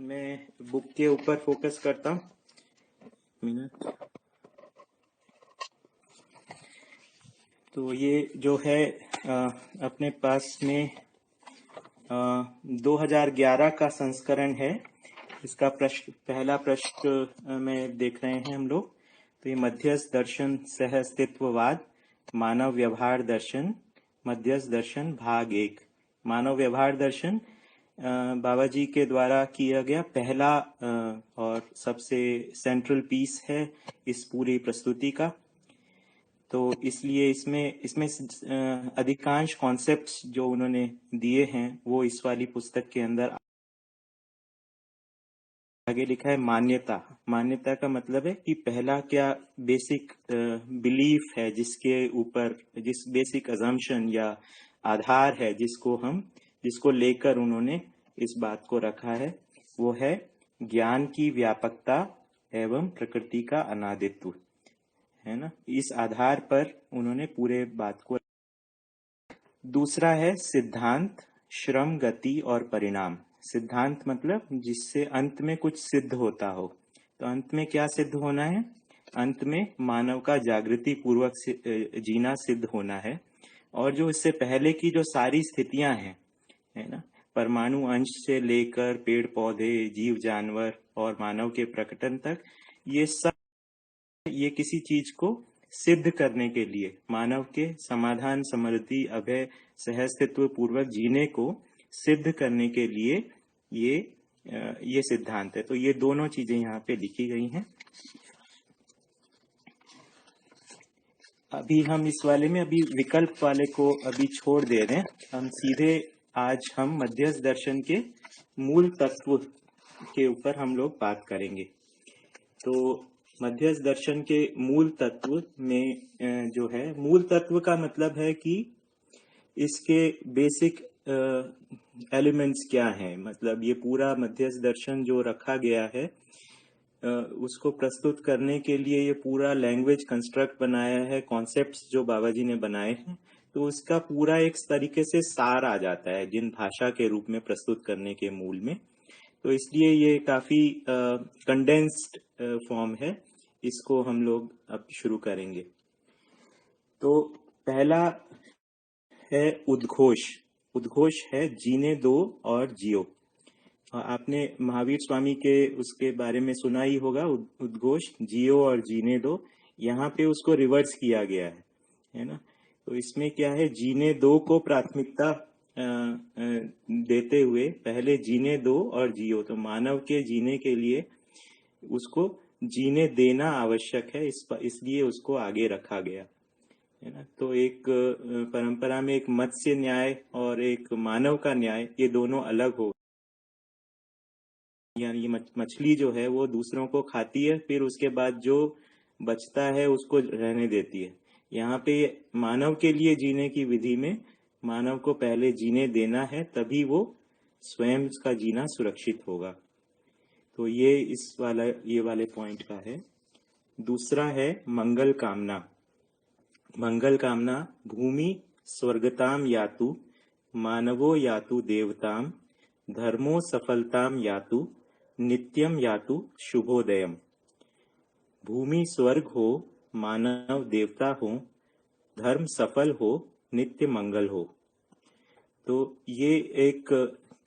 मैं बुक के ऊपर फोकस करता हूँ। मिनट। तो ये जो है अपने पास में 2011 का संस्करण है। इसका पहला प्रश्न में देख रहे हैं हम लोग। तो ये मध्यस्थ दर्शन सह अस्तित्ववाद, मानव व्यवहार दर्शन, मध्यस्थ दर्शन भाग 1। मानव व्यवहार दर्शन बाबा जी के द्वारा किया गया पहला और सबसे सेंट्रल पीस है इस पूरी प्रस्तुति का। तो इसलिए इसमें अधिकांश कॉन्सेप्ट्स जो उन्होंने दिए हैं वो इस वाली पुस्तक के अंदर आगे लिखा है। मान्यता का मतलब है कि पहला क्या बेसिक बिलीफ है जिसके ऊपर, जिस बेसिक अजम्पशन या आधार है जिसको लेकर उन्होंने इस बात को रखा है, वो है ज्ञान की व्यापकता एवं प्रकृति का अनादित्व, है ना। इस आधार पर उन्होंने पूरे बात को। दूसरा है सिद्धांत, श्रम, गति और परिणाम। सिद्धांत मतलब जिससे अंत में कुछ सिद्ध होता हो। तो अंत में क्या सिद्ध होना है? अंत में मानव का जागृति पूर्वक जीना सिद्ध होना है। और जो इससे पहले की जो सारी स्थितियां हैं, है ना, परमाणु अंश से लेकर पेड़ पौधे, जीव जानवर और मानव के प्रकटन तक, ये सब ये किसी चीज को सिद्ध करने के लिए, मानव के समाधान, समृद्धि, अभय, सहअस्तित्व पूर्वक जीने को सिद्ध करने के लिए ये सिद्धांत है। तो ये दोनों चीजें यहाँ पे लिखी गई हैं। अभी हम इस वाले में अभी विकल्प वाले को अभी छोड़ दे रहे हैं। हम सीधे आज हम मध्यस्थ दर्शन के मूल तत्व के ऊपर हम लोग बात करेंगे। तो मध्यस्थ दर्शन के मूल तत्व में जो है, मूल तत्व का मतलब है कि इसके बेसिक एलिमेंट्स क्या हैं। मतलब ये पूरा मध्यस्थ दर्शन जो रखा गया है उसको प्रस्तुत करने के लिए ये पूरा लैंग्वेज कंस्ट्रक्ट बनाया है, कॉन्सेप्ट्स जो बाबा जी ने बनाए हैं। तो उसका पूरा एक तरीके से सार आ जाता है जिन भाषा के रूप में प्रस्तुत करने के मूल में। तो इसलिए ये काफी कंडेंस्ड फॉर्म है। इसको हम लोग अब शुरू करेंगे। तो पहला है उद्घोष। उद्घोष है जीने दो और जियो। आपने महावीर स्वामी के उसके बारे में सुना ही होगा, उद्घोष, जियो और जीने दो। यहाँ पे उसको रिवर्स किया गया है ना। तो इसमें क्या है, जीने दो को प्राथमिकता देते हुए पहले जीने दो और जियो। तो मानव के जीने के लिए उसको जीने देना आवश्यक है, इसलिए उसको आगे रखा गया, है ना। तो एक परंपरा में एक मत्स्य न्याय और एक मानव का न्याय, ये दोनों अलग हो। यानी ये मछली जो है वो दूसरों को खाती है, फिर उसके बाद जो बचता है उसको रहने देती है। यहाँ पे मानव के लिए जीने की विधि में मानव को पहले जीने देना है, तभी वो स्वयं का जीना सुरक्षित होगा। तो ये वाले पॉइंट का है। दूसरा है मंगल कामना। मंगल कामना, भूमि स्वर्गताम यातु, मानवो यातु देवताम, धर्मो सफलताम यातु, नित्यम यातु शुभोदयम। भूमि स्वर्ग हो, मानव देवता हो, धर्म सफल हो, नित्य मंगल हो। तो ये एक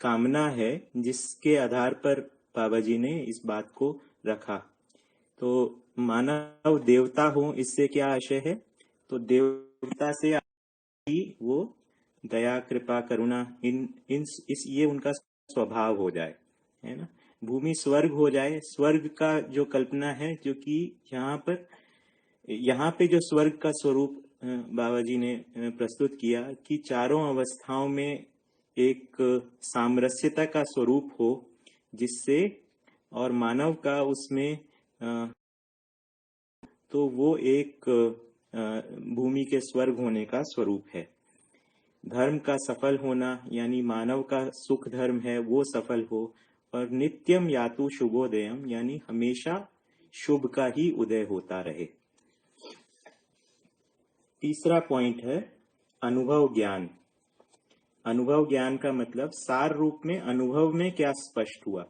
कामना है जिसके आधार पर बाबा जी ने इस बात को रखा। तो मानव देवता हो, इससे क्या आशय है? तो देवता से वो दया, कृपा, करुणा, ये उनका स्वभाव हो जाए, है ना। भूमि स्वर्ग हो जाए। स्वर्ग का जो कल्पना है, जो कि यहाँ पे जो स्वर्ग का स्वरूप बाबा जी ने प्रस्तुत किया कि चारों अवस्थाओं में एक सामरस्यता का स्वरूप हो, जिससे और मानव का उसमें तो वो एक भूमि के स्वर्ग होने का स्वरूप है। धर्म का सफल होना, यानी मानव का सुख धर्म है वो सफल हो। और नित्यम यातु शुभोदयम, यानी हमेशा शुभ का ही उदय होता रहे। तीसरा पॉइंट है अनुभव ज्ञान। अनुभव ज्ञान का मतलब सार रूप में अनुभव में क्या स्पष्ट हुआ।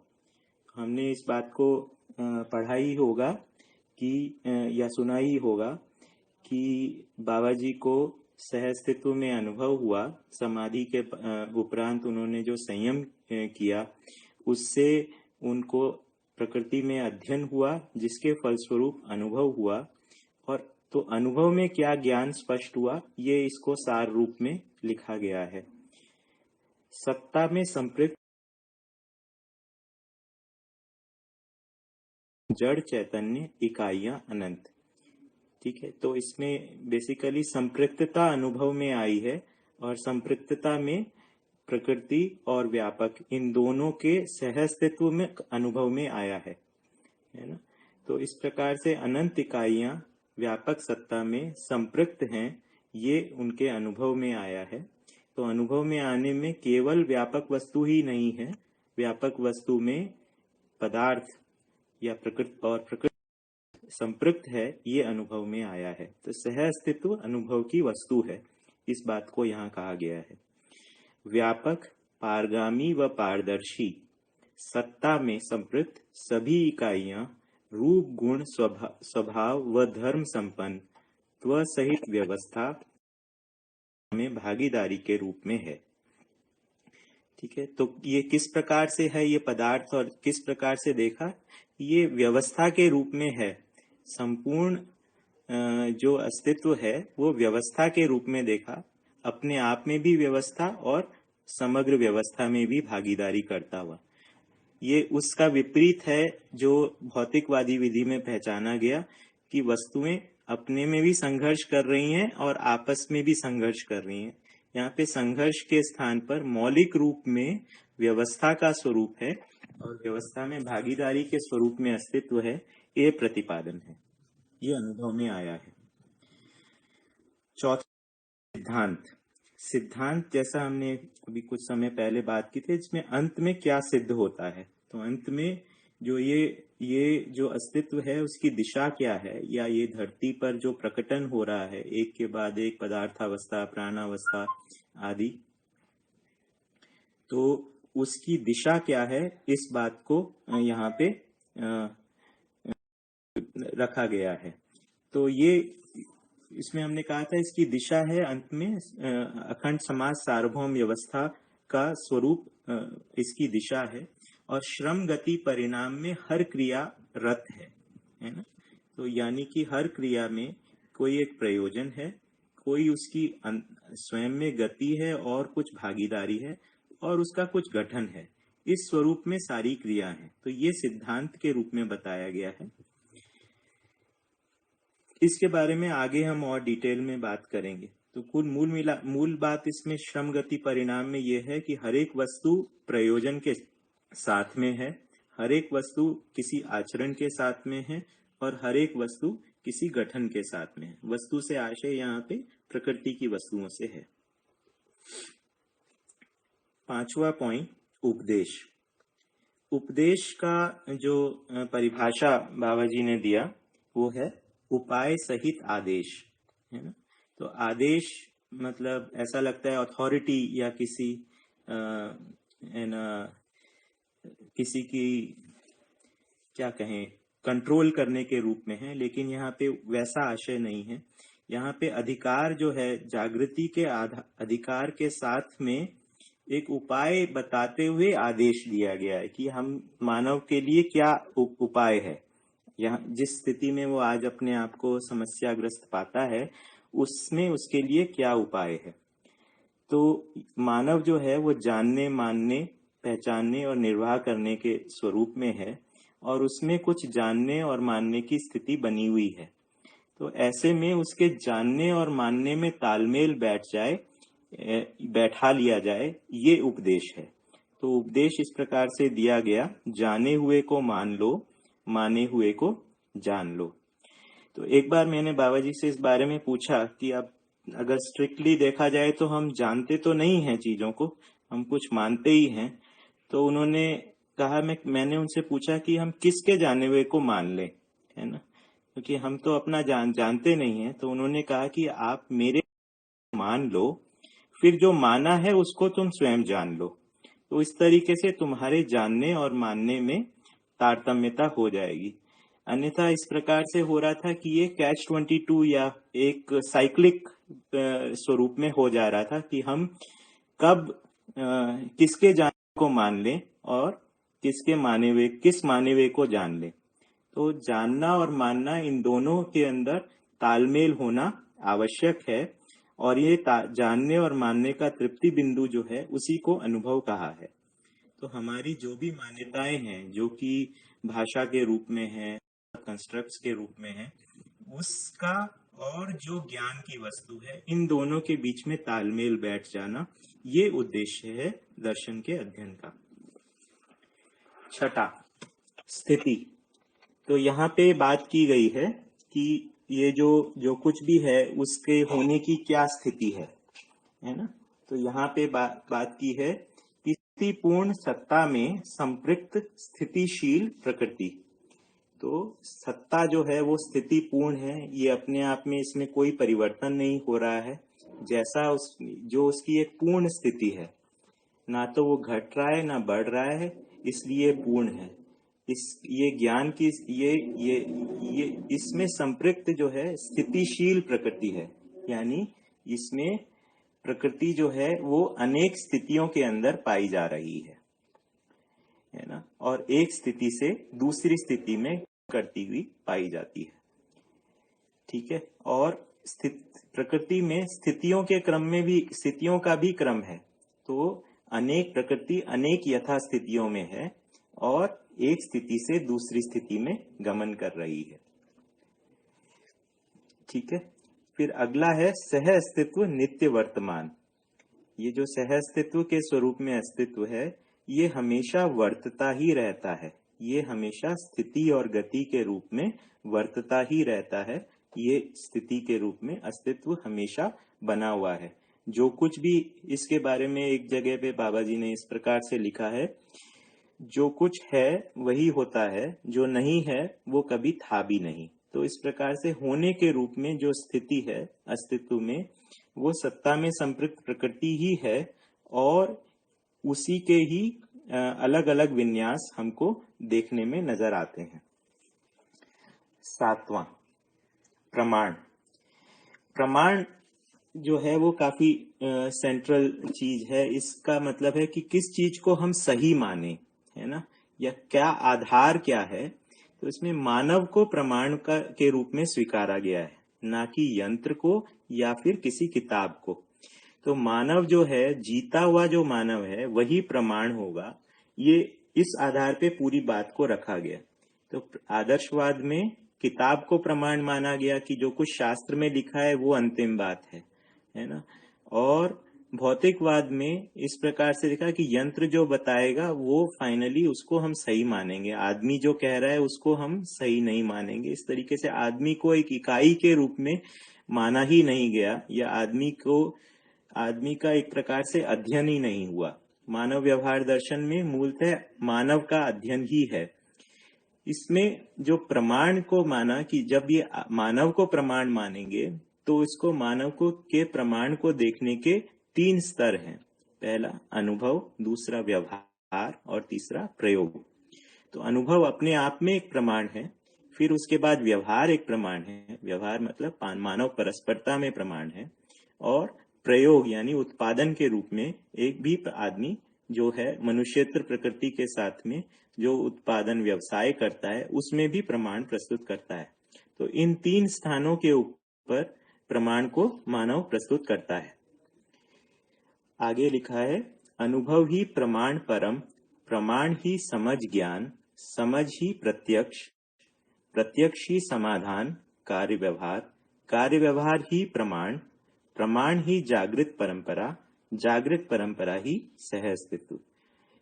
हमने इस बात को पढ़ा ही होगा कि या सुना ही होगा कि बाबा जी को सहअस्तित्व में अनुभव हुआ। समाधि के उपरांत उन्होंने जो संयम किया, उससे उनको प्रकृति में अध्ययन हुआ, जिसके फलस्वरूप अनुभव हुआ। और तो अनुभव में क्या ज्ञान स्पष्ट हुआ, ये इसको सार रूप में लिखा गया है। सत्ता में संपृक्त जड़ चैतन्य इकाइयां अनंत। ठीक है, तो इसमें बेसिकली संपृक्तता अनुभव में आई है, और संपृक्तता में प्रकृति और व्यापक इन दोनों के सहअस्तित्व में अनुभव में आया है ना। तो इस प्रकार से अनंत इकाइयां व्यापक सत्ता में संपृक्त हैं, ये उनके अनुभव में आया है। तो अनुभव में आने में केवल व्यापक वस्तु ही नहीं है, व्यापक वस्तु में पदार्थ या प्रकृति संपृक्त है, ये अनुभव में आया है। तो सहअस्तित्व अनुभव की वस्तु है, इस बात को यहाँ कहा गया है। व्यापक, पारगामी व पारदर्शी सत्ता में संपृक्त सभी इकाइयां रूप, गुण, स्वभाव व धर्म संपन्न त्व सहित व्यवस्था में भागीदारी के रूप में है। ठीक है, तो ये किस प्रकार से है ये पदार्थ, और किस प्रकार से देखा, ये व्यवस्था के रूप में है। संपूर्ण जो अस्तित्व है वो व्यवस्था के रूप में देखा, अपने आप में भी व्यवस्था और समग्र व्यवस्था में भी भागीदारी करता हुआ। ये उसका विपरीत है जो भौतिकवादी विधि में पहचाना गया कि वस्तुएं अपने में भी संघर्ष कर रही हैं और आपस में भी संघर्ष कर रही हैं। यहाँ पे संघर्ष के स्थान पर मौलिक रूप में व्यवस्था का स्वरूप है और व्यवस्था में भागीदारी के स्वरूप में अस्तित्व है, ये प्रतिपादन है, ये अनुभव में आया है। चौथा सिद्धांत। सिद्धांत जैसा हमने अभी कुछ समय पहले बात की थी, इसमें अंत में क्या सिद्ध होता है। तो अंत में जो ये जो अस्तित्व है उसकी दिशा क्या है, या ये धरती पर जो प्रकटन हो रहा है एक के बाद एक, पदार्थावस्था, प्राणावस्था आदि, तो उसकी दिशा क्या है, इस बात को यहाँ पे रखा गया है। तो ये इसमें हमने कहा था इसकी दिशा है अंत में अखंड समाज सार्वभौम व्यवस्था का स्वरूप, इसकी दिशा है। और श्रम गति परिणाम में हर क्रिया रत है ना। तो यानी कि हर क्रिया में कोई एक प्रयोजन है, कोई उसकी स्वयं में गति है और कुछ भागीदारी है और उसका कुछ गठन है। इस स्वरूप में सारी क्रिया है। तो ये सिद्धांत के रूप में बताया गया है। इसके बारे में आगे हम और डिटेल में बात करेंगे। तो कुल मूल बात इसमें श्रम गति परिणाम में यह है कि हर एक वस्तु प्रयोजन के साथ में है, हर एक वस्तु किसी आचरण के साथ में है और हर एक वस्तु किसी गठन के साथ में है। वस्तु से आशय यहाँ पे प्रकृति की वस्तुओं से है। पांचवा पॉइंट, उपदेश। उपदेश का जो परिभाषा बाबा जी ने दिया वो है उपाय सहित आदेश, है ना। तो आदेश मतलब ऐसा लगता है अथॉरिटी या किसी किसी की क्या कहें कंट्रोल करने के रूप में है, लेकिन यहाँ पे वैसा आशय नहीं है। यहाँ पे अधिकार जो है जागृति के अधिकार के साथ में एक उपाय बताते हुए आदेश दिया गया है कि हम मानव के लिए क्या उपाय है। यहाँ जिस स्थिति में वो आज अपने आप को समस्याग्रस्त पाता है उसमें उसके लिए क्या उपाय है। तो मानव जो है वो जानने, मानने, पहचानने और निर्वाह करने के स्वरूप में है और उसमें कुछ जानने और मानने की स्थिति बनी हुई है। तो ऐसे में उसके जानने और मानने में तालमेल बैठा लिया जाए, ये उपदेश है। तो उपदेश इस प्रकार से दिया गया, जाने हुए को मान लो, माने हुए को जान लो। तो एक बार मैंने बाबा जी से इस बारे में पूछा कि अब अगर स्ट्रिक्टली देखा जाए तो हम जानते तो नहीं हैं चीजों को, हम कुछ मानते ही हैं। तो उन्होंने कहा, मैंने उनसे पूछा कि हम किसके जाने हुए को मान लें, है ना, क्योंकि हम तो अपना जानते नहीं हैं। तो उन्होंने कहा कि आप मेरे मान लो, फिर जो माना है उसको तुम स्वयं जान लो। तो इस तरीके से तुम्हारे जानने और मानने में तारतम्यता हो जाएगी। अन्यथा इस प्रकार से हो रहा था कि ये कैच 22 या एक साइक्लिक स्वरूप में हो जा रहा था कि हम कब किसके जानने को मान लें और किस माने हुए को जान लें। तो जानना और मानना, इन दोनों के अंदर तालमेल होना आवश्यक है, और ये जानने और मानने का तृप्ति बिंदु जो है उसी को अनुभव कहा है। तो हमारी जो भी मान्यताएं हैं, जो कि भाषा के रूप में है, कंस्ट्रक्ट्स के रूप में है, उसका और जो ज्ञान की वस्तु है, इन दोनों के बीच में तालमेल बैठ जाना, ये उद्देश्य है दर्शन के अध्ययन का। छठा, स्थिति। तो यहाँ पे बात की गई है कि ये जो कुछ भी है उसके होने की क्या स्थिति है ना। तो यहाँ पे बात की है कि स्थितिपूर्ण सत्ता में संपृक्त स्थितिशील प्रकृति। तो सत्ता जो है वो स्थितिपूर्ण है, ये अपने आप में इसमें कोई परिवर्तन नहीं हो रहा है, जैसा जो उसकी एक पूर्ण स्थिति है, ना तो वो घट रहा है ना बढ़ रहा है, इसलिए पूर्ण है। ये ज्ञान की ये इसमें संपृक्त जो है स्थितिशील प्रकृति है, यानी इसमें प्रकृति जो है वो अनेक स्थितियों के अंदर पाई जा रही है ना, और एक स्थिति से दूसरी स्थिति में करती हुई पाई जाती है। ठीक है। और प्रकृति में स्थितियों के क्रम में भी स्थितियों का भी क्रम है। तो अनेक प्रकृति अनेक यथा स्थितियों में है और एक स्थिति से दूसरी स्थिति में गमन कर रही है। ठीक है। फिर अगला है सह अस्तित्व नित्य वर्तमान। ये जो सह अस्तित्व के स्वरूप में अस्तित्व है, ये हमेशा वर्तता ही रहता है, ये हमेशा स्थिति और गति के रूप में वर्तता ही रहता है। ये स्थिति के रूप में अस्तित्व हमेशा बना हुआ है। जो कुछ भी इसके बारे में एक जगह पे बाबा जी ने इस प्रकार से लिखा है, जो कुछ है वही होता है, जो नहीं है वो कभी था भी नहीं। तो इस प्रकार से होने के रूप में जो स्थिति है अस्तित्व में, वो सत्ता में संपृक्त प्रकृति ही है, और उसी के ही अलग अलग विन्यास हमको देखने में नजर आते हैं। सातवां, प्रमाण। प्रमाण जो है वो काफी सेंट्रल चीज है। इसका मतलब है कि किस चीज को हम सही माने, है ना, या क्या आधार क्या है। तो इसमें मानव को प्रमाण के रूप में स्वीकारा गया है, ना कि यंत्र को या फिर किसी किताब को। तो मानव जो है, जीता हुआ जो मानव है, वही प्रमाण होगा। ये इस आधार पे पूरी बात को रखा गया। तो आदर्शवाद में किताब को प्रमाण माना गया कि जो कुछ शास्त्र में लिखा है वो अंतिम बात है ना। और भौतिकवाद में इस प्रकार से लिखा कि यंत्र जो बताएगा वो फाइनली उसको हम सही मानेंगे, आदमी जो कह रहा है उसको हम सही नहीं मानेंगे। इस तरीके से आदमी को एक इकाई के रूप में माना ही नहीं गया, या आदमी का एक प्रकार से अध्ययन ही नहीं हुआ। मानव व्यवहार दर्शन में मूलतः मानव का अध्ययन ही है। इसमें जो प्रमाण को माना कि जब ये मानव को प्रमाण मानेंगे तो इसको मानव को के प्रमाण को देखने के 3 स्तर हैं। पहला अनुभव, दूसरा व्यवहार और तीसरा प्रयोग। तो अनुभव अपने आप में एक प्रमाण है, फिर उसके बाद व्यवहार एक प्रमाण है, व्यवहार मतलब मानव परस्परता में प्रमाण है, और प्रयोग यानी उत्पादन के रूप में एक भी आदमी जो है मनुष्येतर प्रकृति के साथ में जो उत्पादन व्यवसाय करता है उसमें भी प्रमाण प्रस्तुत करता है। तो इन 3 स्थानों के ऊपर प्रमाण को मानव प्रस्तुत करता है। आगे लिखा है, अनुभव ही प्रमाण परम, प्रमाण ही समझ ज्ञान, समझ ही प्रत्यक्ष, प्रत्यक्ष ही समाधान, कार्य व्यवहार ही प्रमाण, प्रमाण ही जागृत परंपरा, जागृत परंपरा ही सह अस्तित्व।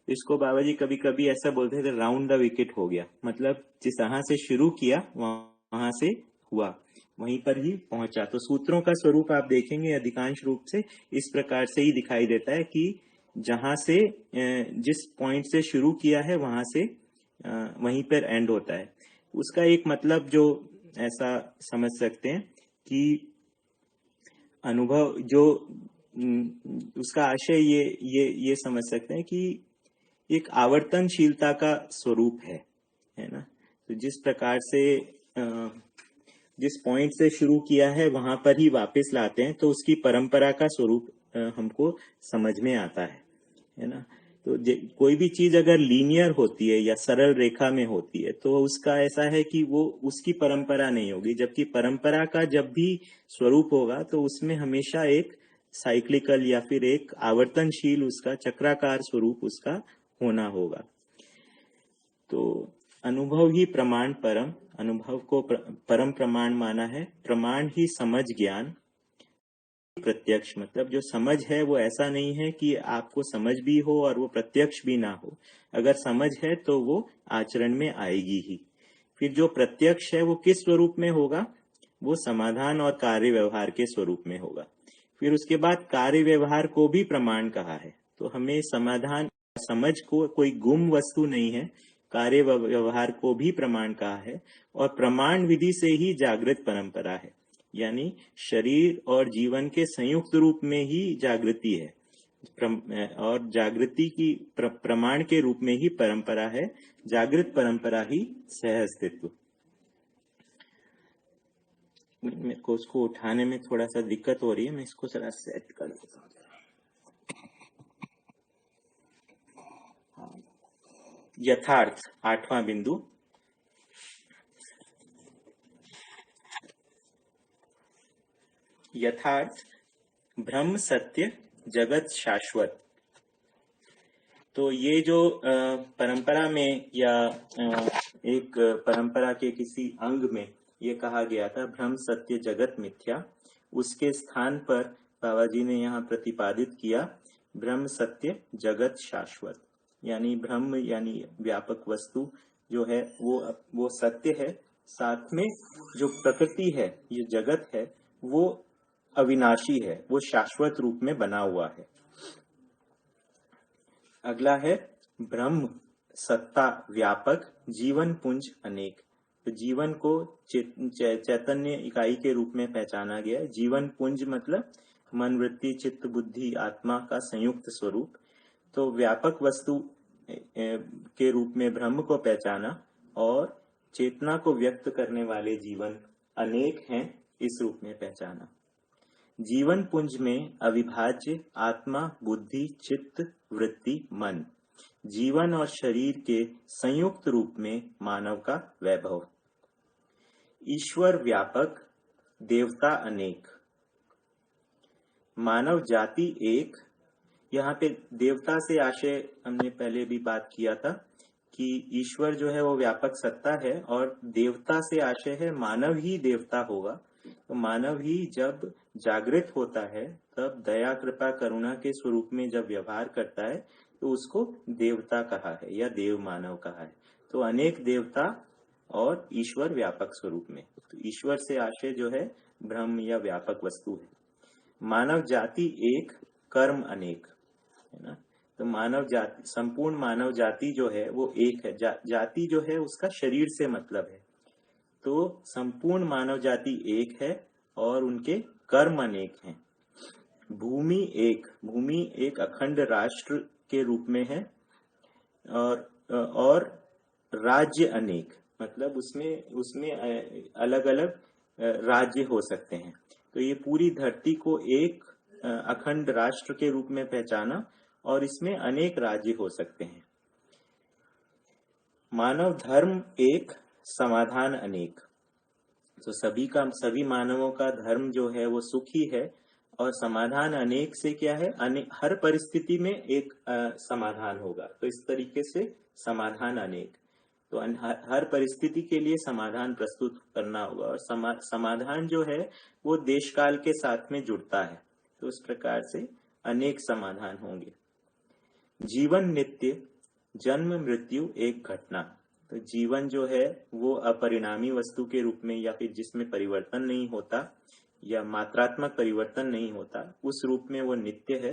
इसको बाबा जी कभी कभी ऐसा बोलते थे, राउंड द विकेट हो गया। मतलब जिस तरह से शुरू किया वहां से हुआ, वहीं पर ही पहुंचा। तो सूत्रों का स्वरूप आप देखेंगे अधिकांश रूप से इस प्रकार से ही दिखाई देता है कि जहां से जिस पॉइंट से शुरू किया है वहां से वहीं पर एंड होता है। उसका एक मतलब जो ऐसा समझ सकते हैं कि अनुभव जो उसका आशय ये समझ सकते हैं कि एक आवर्तनशीलता का स्वरूप है है ना। तो जिस प्रकार से जिस पॉइंट से शुरू किया है वहां पर ही वापस लाते हैं, तो उसकी परंपरा का स्वरूप हमको समझ में आता है ना। तो कोई भी चीज अगर लीनियर होती है या सरल रेखा में होती है तो उसका ऐसा है कि वो उसकी परंपरा नहीं होगी, जबकि परंपरा का जब भी स्वरूप होगा तो उसमें हमेशा एक साइक्लिकल या फिर एक आवर्तनशील उसका चक्राकार स्वरूप उसका होना होगा। तो अनुभव ही प्रमाण परम, अनुभव को परम प्रमाण माना है। प्रमाण ही समझ ज्ञान, प्रत्यक्ष मतलब जो समझ है वो ऐसा नहीं है कि आपको समझ भी हो और वो प्रत्यक्ष भी ना हो। अगर समझ है तो वो आचरण में आएगी ही। फिर जो प्रत्यक्ष है वो किस स्वरूप में होगा? वो समाधान और कार्य व्यवहार के स्वरूप में होगा। फिर उसके बाद कार्य व्यवहार को भी प्रमाण कहा है। तो हमें समाधान समझ को कोई गुम वस्तु नहीं है, कार्य व्यवहार को भी प्रमाण कहा है। और प्रमाण विधि से ही जागृत परंपरा है, यानी शरीर और जीवन के संयुक्त रूप में ही जागृति है, और जागृति की प्रमाण के रूप में ही परंपरा है। जागृत परंपरा ही सह अस्तित्व। मेरे को उसको उठाने में थोड़ा सा दिक्कत हो रही है, मैं इसको जरा सेट कर देता हूँ। यथार्थ, 8वां बिंदु। यथार्थ, ब्रह्म सत्य, जगत शाश्वत। तो ये जो परंपरा में या एक परंपरा के किसी अंग में ये कहा गया था ब्रह्म सत्य जगत मिथ्या, उसके स्थान पर बाबा जी ने यहाँ प्रतिपादित किया ब्रह्म सत्य जगत शाश्वत। यानी ब्रह्म यानी व्यापक वस्तु जो है वो सत्य है, साथ में जो प्रकृति है, ये जगत है, वो अविनाशी है, वो शाश्वत रूप में बना हुआ है। अगला है ब्रह्म सत्ता व्यापक, जीवन पुंज अनेक। तो जीवन को चैतन्य इकाई के रूप में पहचाना गया। जीवन पुंज मतलब मन, वृत्ति, चित्त, बुद्धि, आत्मा का संयुक्त स्वरूप। तो व्यापक वस्तु के रूप में ब्रह्म को पहचाना, और चेतना को व्यक्त करने वाले जीवन अनेक हैं, इस रूप में पहचाना। जीवन पुंज में अविभाज्य आत्मा, बुद्धि, चित्त, वृत्ति, मन, जीवन और शरीर के संयुक्त रूप में मानव का वैभव। ईश्वर व्यापक, देवता अनेक, मानव जाति एक। यहाँ पे देवता से आशय हमने पहले भी बात किया था कि ईश्वर जो है वो व्यापक सत्ता है, और देवता से आशय है मानव ही देवता होगा। तो मानव ही जब जागृत होता है तब दया, कृपा, करुणा के स्वरूप में जब व्यवहार करता है तो उसको देवता कहा है या देव मानव कहा है। तो अनेक देवता और ईश्वर व्यापक स्वरूप में। तो ईश्वर से आशय जो है ब्रह्म या व्यापक वस्तु है। मानव जाति एक, कर्म अनेक, है ना। तो मानव जाति, संपूर्ण मानव जाति जो है वो एक है। जाति जो है उसका शरीर से मतलब है। तो संपूर्ण मानव जाति एक है और उनके कर्म अनेक हैं। भूमि एक, भूमि एक अखंड राष्ट्र के रूप में है, और राज्य अनेक मतलब उसमें अलग अलग राज्य हो सकते हैं। तो ये पूरी धरती को एक अखंड राष्ट्र के रूप में पहचाना, और इसमें अनेक राज्य हो सकते हैं। मानव धर्म एक, समाधान अनेक। तो सभी मानवों का धर्म जो है वो सुखी है, और समाधान अनेक से क्या है, हर परिस्थिति में एक समाधान होगा। तो इस तरीके से समाधान अनेक, तो हर परिस्थिति के लिए समाधान प्रस्तुत करना होगा। और समाधान जो है वो देश काल के साथ में जुड़ता है, तो इस प्रकार से अनेक समाधान होंगे। जीवन नित्य, जन्म मृत्यु एक घटना। तो जीवन जो है वो अपरिणामी वस्तु के रूप में, या फिर जिसमें परिवर्तन नहीं होता या मात्रात्मक परिवर्तन नहीं होता, उस रूप में वो नित्य है।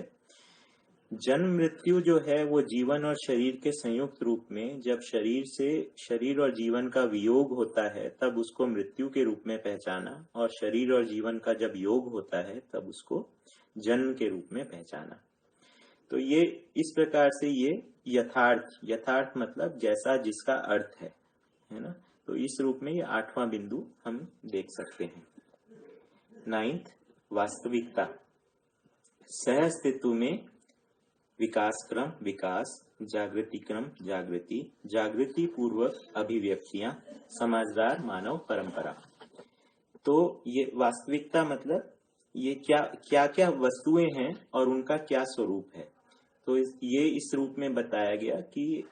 जन्म मृत्यु जो है वो जीवन और शरीर के संयुक्त रूप में, जब शरीर और जीवन का वियोग होता है तब उसको मृत्यु के रूप में पहचाना, और शरीर और जीवन का जब योग होता है तब उसको जन्म के रूप में पहचाना। तो ये इस प्रकार से ये यथार्थ मतलब जैसा जिसका अर्थ है, है ना। तो इस रूप में ये 8वां बिंदु हम देख सकते हैं। 9th, वास्तविकता। सह अस्तित्व में विकास क्रम विकास, जागृति क्रम जागृति, जागृति पूर्वक अभिव्यक्तियां, समझदार मानव परंपरा। तो ये वास्तविकता मतलब ये क्या क्या क्या वस्तुएं हैं और उनका क्या स्वरूप है। तो ये इस रूप में बताया गया कि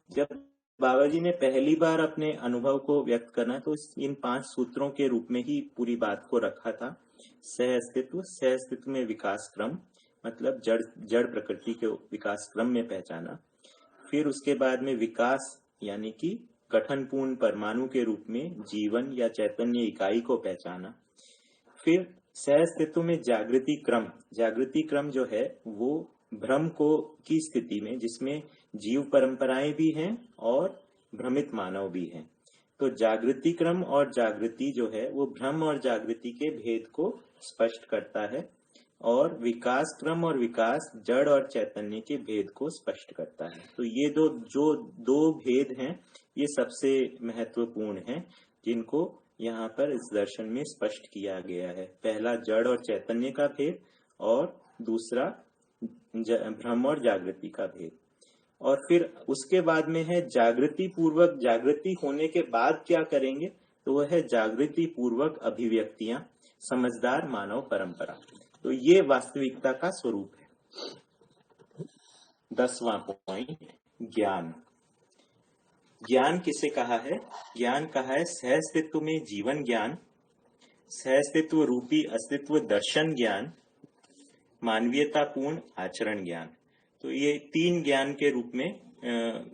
जब बाबा जी ने पहली बार अपने अनुभव को व्यक्त करना तो इन 5 सूत्रों के रूप में ही पूरी बात को रखा था। सह अस्तित्व में विकास क्रम मतलब जड़ प्रकृति के विकास क्रम में पहचाना। फिर उसके बाद में विकास यानी कि गठनपूर्ण परमाणु के रूप में जीवन या चैतन्य इकाई को पहचाना। फिर सह अस्तित्व में जागृति क्रम जो है वो भ्रम को की स्थिति में, जिसमें जीव परंपराएं भी हैं और भ्रमित मानव भी हैं। तो जागृति क्रम और जागृति जो है वो भ्रम और जागृति के भेद को स्पष्ट करता है, और विकास क्रम और विकास जड़ और चैतन्य के भेद को स्पष्ट करता है। तो ये दो भेद हैं, ये सबसे महत्वपूर्ण हैं, जिनको यहाँ पर इस दर्शन में स्पष्ट किया गया है। पहला जड़ और चैतन्य का भेद, और दूसरा भ्रम और जागृति का भेद। और फिर उसके बाद में है जागृति पूर्वक, जागृति होने के बाद क्या करेंगे, तो वह है जागृति पूर्वक अभिव्यक्तियां, समझदार मानव परंपरा। तो ये वास्तविकता का स्वरूप है। 10वां पॉइंट, ज्ञान। ज्ञान किसे कहा है? ज्ञान कहा है सहअस्तित्व में जीवन ज्ञान, सहअस्तित्व रूपी अस्तित्व दर्शन ज्ञान, मानवीयतापूर्ण आचरण ज्ञान। तो ये 3 ज्ञान के रूप में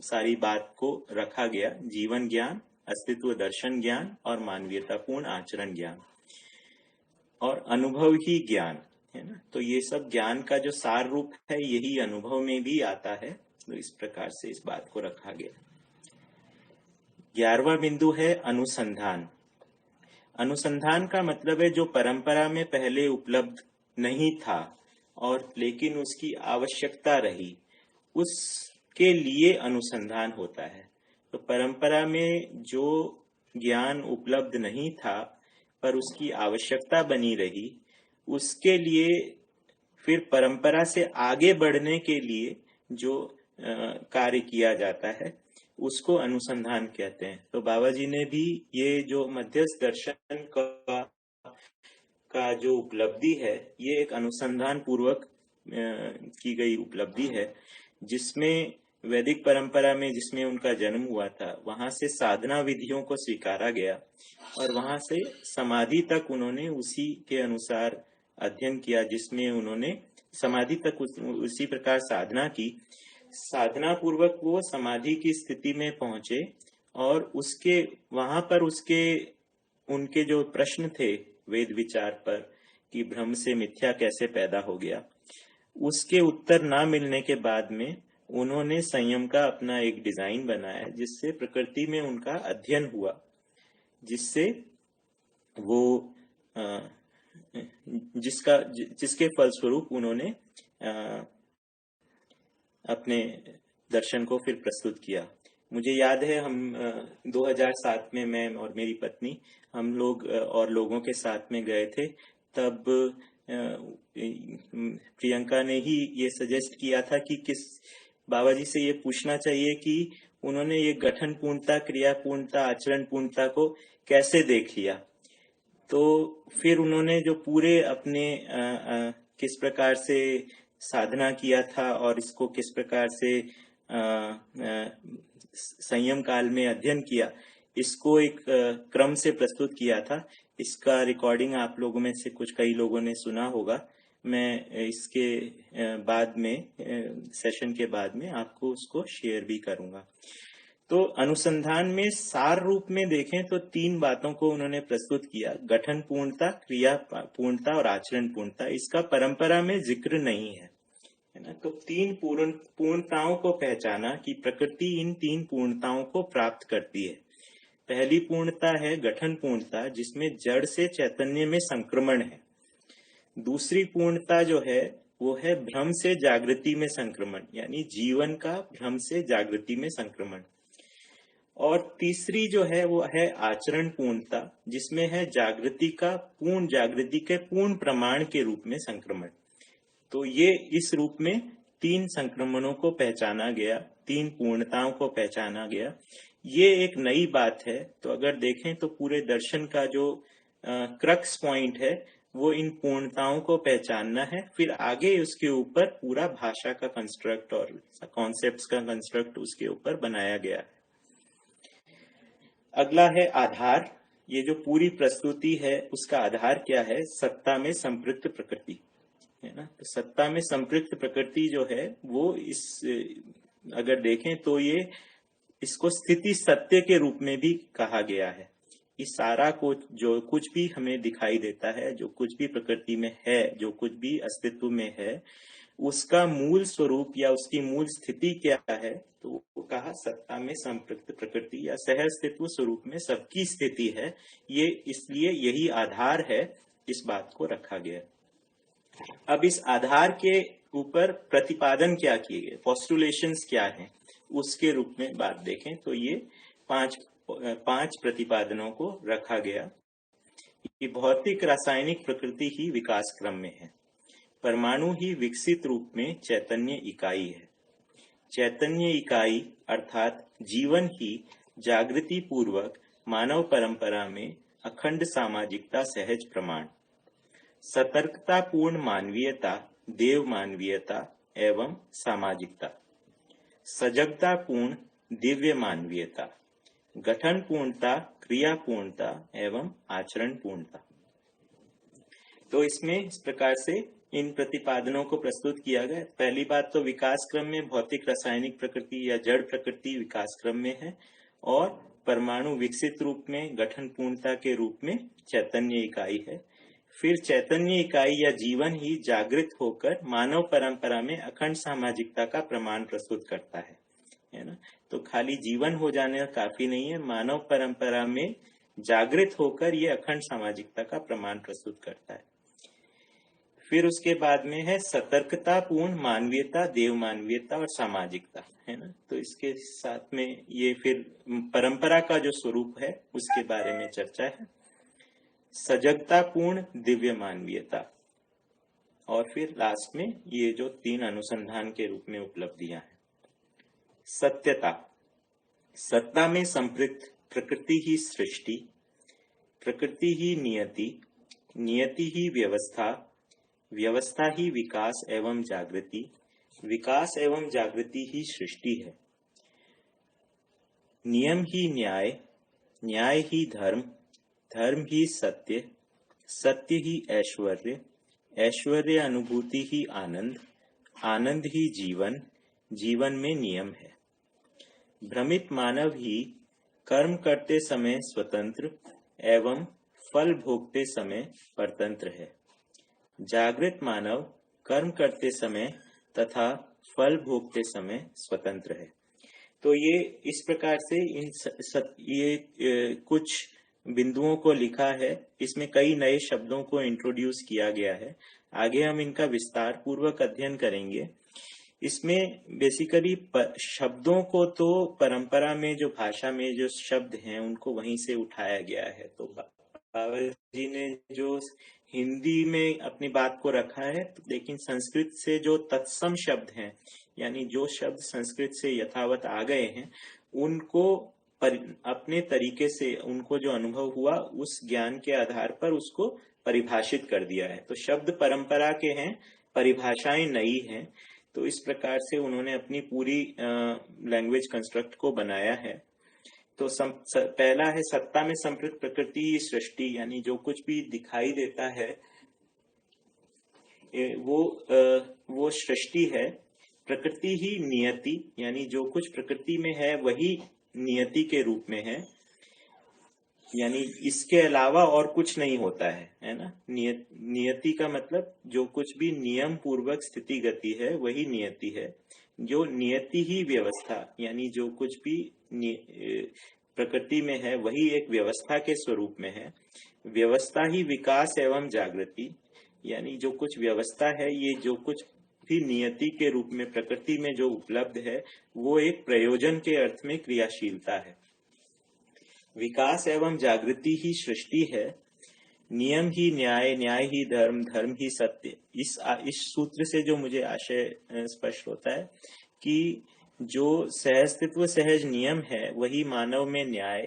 सारी बात को रखा गया। जीवन ज्ञान, अस्तित्व दर्शन ज्ञान और मानवीयतापूर्ण आचरण ज्ञान, और अनुभव ही ज्ञान, है ना। तो ये सब ज्ञान का जो सार रूप है यही अनुभव में भी आता है। तो इस प्रकार से इस बात को रखा गया। 11वां बिंदु है अनुसंधान। अनुसंधान का मतलब है जो परंपरा में पहले उपलब्ध नहीं था और लेकिन उसकी आवश्यकता रही, उसके लिए अनुसंधान होता है। तो परंपरा में जो ज्ञान उपलब्ध नहीं था पर उसकी आवश्यकता बनी रही, उसके लिए फिर परंपरा से आगे बढ़ने के लिए जो कार्य किया जाता है उसको अनुसंधान कहते हैं। तो बाबा जी ने भी ये जो मध्यस्थ दर्शन का जो उपलब्धि है, ये एक अनुसंधान पूर्वक की गई उपलब्धि है, जिसमें वैदिक परंपरा में जिसमें उनका जन्म हुआ था वहां से साधना विधियों को स्वीकारा गया और वहां से समाधि तक उन्होंने उसी के अनुसार अध्ययन किया, जिसमें उन्होंने समाधि तक उसी प्रकार साधना की। साधना पूर्वक वो समाधि की स्थिति में पहुंचे और उसके वहां पर उनके जो प्रश्न थे वेद विचार पर कि भ्रम से मिथ्या कैसे पैदा हो गया, उसके उत्तर ना मिलने के बाद में उन्होंने संयम का अपना एक डिजाइन बनाया, जिससे प्रकृति में उनका अध्ययन हुआ, जिससे वो जिसके फलस्वरूप उन्होंने अपने दर्शन को फिर प्रस्तुत किया। मुझे याद है हम 2007 में मैं और मेरी पत्नी हम लोग और लोगों के साथ में गए थे। तब प्रियंका ने ही ये सजेस्ट किया था कि किस बाबा जी से ये पूछना चाहिए कि उन्होंने ये गठन पूर्णता, क्रिया पूर्णता, आचरण पूर्णता को कैसे देख लिया। तो फिर उन्होंने जो पूरे अपने किस प्रकार से साधना किया था और इसको किस प्रकार से संयम काल में अध्ययन किया, इसको एक क्रम से प्रस्तुत किया था। इसका रिकॉर्डिंग आप लोगों में से कई लोगों ने सुना होगा। मैं इसके बाद में सेशन के बाद में आपको उसको शेयर भी करूंगा। तो अनुसंधान में सार रूप में देखें तो 3 बातों को उन्होंने प्रस्तुत किया, गठन पूर्णता, क्रिया पूर्णता और आचरण पूर्णता। इसका परंपरा में जिक्र नहीं है ना। तो 3 पूर्णताओं को पहचाना कि प्रकृति इन 3 पूर्णताओं को प्राप्त करती है। पहली पूर्णता है गठन पूर्णता, जिसमें जड़ से चैतन्य में संक्रमण है। दूसरी पूर्णता जो है वो है भ्रम से जागृति में संक्रमण, यानी जीवन का भ्रम से जागृति में संक्रमण। और तीसरी जो है वो है आचरण पूर्णता, जिसमें है जागृति के पूर्ण प्रमाण के रूप में संक्रमण। तो ये इस रूप में 3 संक्रमणों को पहचाना गया, 3 पूर्णताओं को पहचाना गया। ये एक नई बात है। तो अगर देखें तो पूरे दर्शन का जो क्रक्स पॉइंट है वो इन पूर्णताओं को पहचानना है, फिर आगे उसके ऊपर पूरा भाषा का कंस्ट्रक्ट और कॉन्सेप्ट्स का कंस्ट्रक्ट उसके ऊपर बनाया गया है। अगला है आधार। ये जो पूरी प्रस्तुति है उसका आधार क्या है? सत्ता में संपृक्त प्रकृति, है ना। तो सत्ता में संपृक्त प्रकृति जो है वो अगर देखें तो ये इसको स्थिति सत्य के रूप में भी कहा गया है। इस सारा को जो कुछ भी हमें दिखाई देता है, जो कुछ भी प्रकृति में है, जो कुछ भी अस्तित्व में है, उसका मूल स्वरूप या उसकी मूल स्थिति क्या है? तो वो कहा सत्ता में संपृक्त प्रकृति या सह अस्तित्व स्वरूप में सबकी स्थिति है। ये इसलिए यही आधार है, इस बात को रखा गया। अब इस आधार के ऊपर प्रतिपादन क्या किए गए, पोस्टुलेशंस क्या हैं, उसके रूप में बात देखें तो ये पांच प्रतिपादनों को रखा गया। कि भौतिक रासायनिक प्रकृति ही विकास क्रम में है। परमाणु ही विकसित रूप में चैतन्य इकाई है। चैतन्य इकाई अर्थात जीवन ही जागृति पूर्वक मानव परंपरा में अखंड सामाजिकता सहज प्रमाण। सतर्कता पूर्ण मानवीयता देव मानवीयता एवं सामाजिकता। सजगता पूर्ण दिव्य मानवीयता। गठन पूर्णता क्रिया पूर्णता एवं आचरण पूर्णता। तो इसमें इस प्रकार से इन प्रतिपादनों को प्रस्तुत किया गया। पहली बात तो विकास क्रम में भौतिक रासायनिक प्रकृति या जड़ प्रकृति विकास क्रम में है, और परमाणु विकसित रूप में गठन पूर्णता के रूप में चैतन्य इकाई है। फिर चैतन्य इकाई या जीवन ही जागृत होकर मानव परंपरा में अखंड सामाजिकता का प्रमाण प्रस्तुत करता है ना। तो खाली जीवन हो जाने काफी नहीं है, मानव परंपरा में जागृत होकर ये अखंड सामाजिकता का प्रमाण प्रस्तुत करता है। फिर उसके बाद में है सतर्कता पूर्ण मानवीयता देव मानवीयता और सामाजिकता, है ना। तो इसके साथ में ये फिर परंपरा का जो स्वरूप है उसके बारे में चर्चा है। सजगता पूर्ण दिव्य मानवीयता, और फिर लास्ट में ये जो 3 अनुसंधान के रूप में उपलब्धियां हैं। सत्यता। सत्ता में संपृक्त प्रकृति ही सृष्टि, प्रकृति ही नियति, नियति ही व्यवस्था, व्यवस्था ही विकास एवं जागृति, विकास एवं जागृति ही सृष्टि है। नियम ही न्याय, न्याय ही धर्म, धर्म ही सत्य, सत्य ही ऐश्वर्य, ऐश्वर्य अनुभूति ही आनंद, आनंद ही जीवन, जीवन में नियम है। भ्रमित मानव ही कर्म करते समय स्वतंत्र एवं फल भोगते समय परतंत्र है। जागृत मानव कर्म करते समय तथा फल भोगते समय स्वतंत्र है। तो ये इस प्रकार से कुछ बिंदुओं को लिखा है। इसमें कई नए शब्दों को इंट्रोड्यूस किया गया है। आगे हम इनका विस्तार पूर्वक अध्ययन करेंगे। इसमें बेसिकली शब्दों को तो परंपरा में जो भाषा में जो शब्द हैं उनको वहीं से उठाया गया है। तो बाबा जी ने जो हिंदी में अपनी बात को रखा है, लेकिन संस्कृत से जो तत्सम शब्द हैं, यानी जो शब्द संस्कृत से यथावत आ गए हैं, उनको अपने तरीके से उनको जो अनुभव हुआ उस ज्ञान के आधार पर उसको परिभाषित कर दिया है। तो शब्द परंपरा के हैं, परिभाषाएं नई हैं। तो इस प्रकार से उन्होंने अपनी पूरी लैंग्वेज कंस्ट्रक्ट को बनाया है। तो पहला है सत्ता में संपृक्त प्रकृति सृष्टि, यानी जो कुछ भी दिखाई देता है वो सृष्टि है। प्रकृति ही नियति, यानी जो कुछ प्रकृति में है वही नियति के रूप में है, यानी इसके अलावा और कुछ नहीं होता है ना। नियति का मतलब जो कुछ भी नियम पूर्वक स्थिति गति है वही नियति है। जो नियति ही व्यवस्था, यानी जो कुछ भी प्रकृति में है वही एक व्यवस्था के स्वरूप में है। व्यवस्था ही विकास एवं जागृति, यानी जो कुछ व्यवस्था है, ये जो कुछ भी नियति के रूप में प्रकृति में जो उपलब्ध है वो एक प्रयोजन के अर्थ में क्रियाशीलता है। विकास एवं जागृति ही सृष्टि है, नियम ही न्याय, न्याय ही धर्म, धर्म ही सत्य। इस सूत्र से जो मुझे आशय स्पष्ट होता है कि जो सहअस्तित्व सहज नियम है वही मानव में न्याय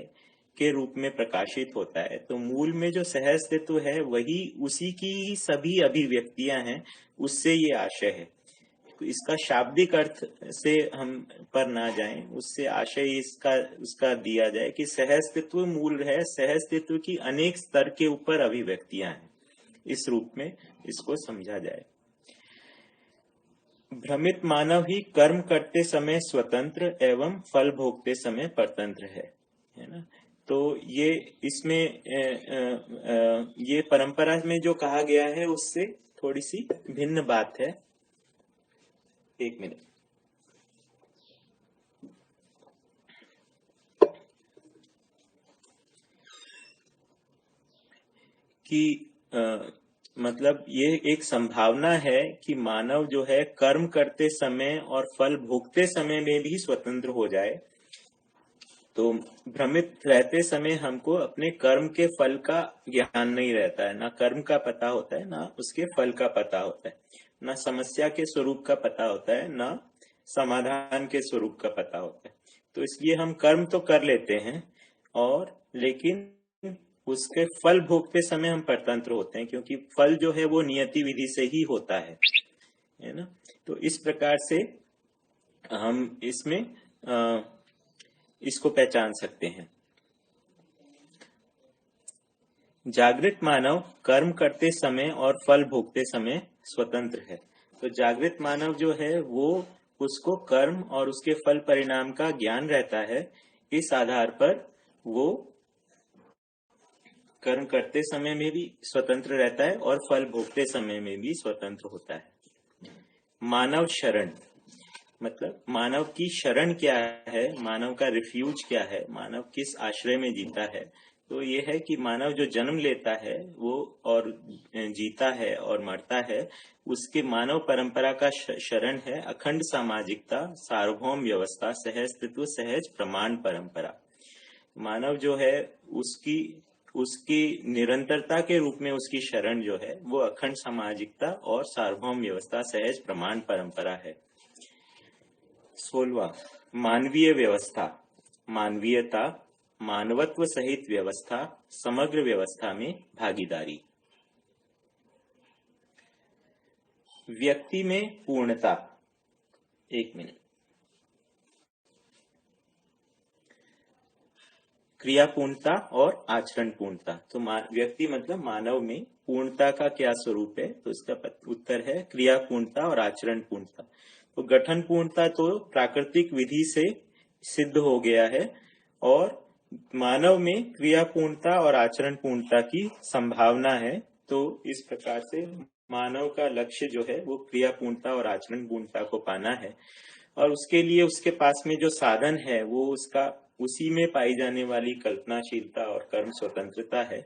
के रूप में प्रकाशित होता है। तो मूल में जो सहअस्तित्व है वही उसी की सभी अभिव्यक्तियां हैं, उससे ये आशय है। तो इसका शाब्दिक अर्थ से हम पर ना जाएं, उससे आशय उसका दिया जाए कि सहअस्तित्व मूल है, सहअस्तित्व की अनेक स्तर के ऊपर अभिव्यक्तियां हैं, इस रूप में इसको समझा जाए। भ्रमित मानव ही कर्म करते समय स्वतंत्र एवं फल भोगते समय परतंत्र है ना। तो ये इसमें ये परंपरा में जो कहा गया है उससे थोड़ी सी भिन्न बात है। एक मिनट। कि मतलब ये एक संभावना है कि मानव जो है कर्म करते समय और फल भोगते समय में भी स्वतंत्र हो जाए। तो भ्रमित रहते समय हमको अपने कर्म के फल का ज्ञान नहीं रहता है, ना कर्म का पता होता है, ना उसके फल का पता होता है, ना समस्या के स्वरूप का पता होता है, ना समाधान के स्वरूप का पता होता है। तो इसलिए हम कर्म तो कर लेते हैं, और लेकिन उसके फल भोगते समय हम परतंत्र होते हैं, क्योंकि फल जो है वो नियति विधि से ही होता है ना। तो इस प्रकार से हम इसमें इसको पहचान सकते हैं। जागृत मानव कर्म करते समय और फल भोगते समय स्वतंत्र है। तो जागृत मानव जो है वो उसको कर्म और उसके फल परिणाम का ज्ञान रहता है। इस आधार पर वो कर्म करते समय में भी स्वतंत्र रहता है और फल भोगते समय में भी स्वतंत्र होता है। मानव शरण, मतलब मानव की शरण क्या है, मानव का रिफ्यूज क्या है, मानव किस आश्रय में जीता है। तो ये है कि मानव जो जन्म लेता है वो और जीता है और मरता है, उसके मानव परंपरा का शरण है अखंड सामाजिकता, सार्वभौम व्यवस्था, सहअस्तित्व, सहज प्रमाण परंपरा। मानव जो है उसकी निरंतरता के रूप में उसकी शरण जो है वो अखंड सामाजिकता और सार्वभौम व्यवस्था, सहज प्रमाण परंपरा है। 16वां, मानवीय व्यवस्था, मानवीयता, मानवत्व सहित व्यवस्था, समग्र व्यवस्था में भागीदारी। व्यक्ति में पूर्णता, एक मिनट। क्रिया पूर्णता और आचरण पूर्णता। तो व्यक्ति मतलब मानव में पूर्णता का क्या स्वरूप है, तो इसका उत्तर है क्रिया पूर्णता और आचरण पूर्णता। तो गठन पूर्णता तो प्राकृतिक विधि से सिद्ध हो गया है, और मानव में क्रिया पूर्णता और आचरण पूर्णता की संभावना है। तो इस प्रकार से मानव का लक्ष्य जो है वो क्रिया पूर्णता और आचरण पूर्णता को पाना है, और उसके लिए उसके पास में जो साधन है वो उसी में पाई जाने वाली कल्पनाशीलता और कर्म स्वतंत्रता है,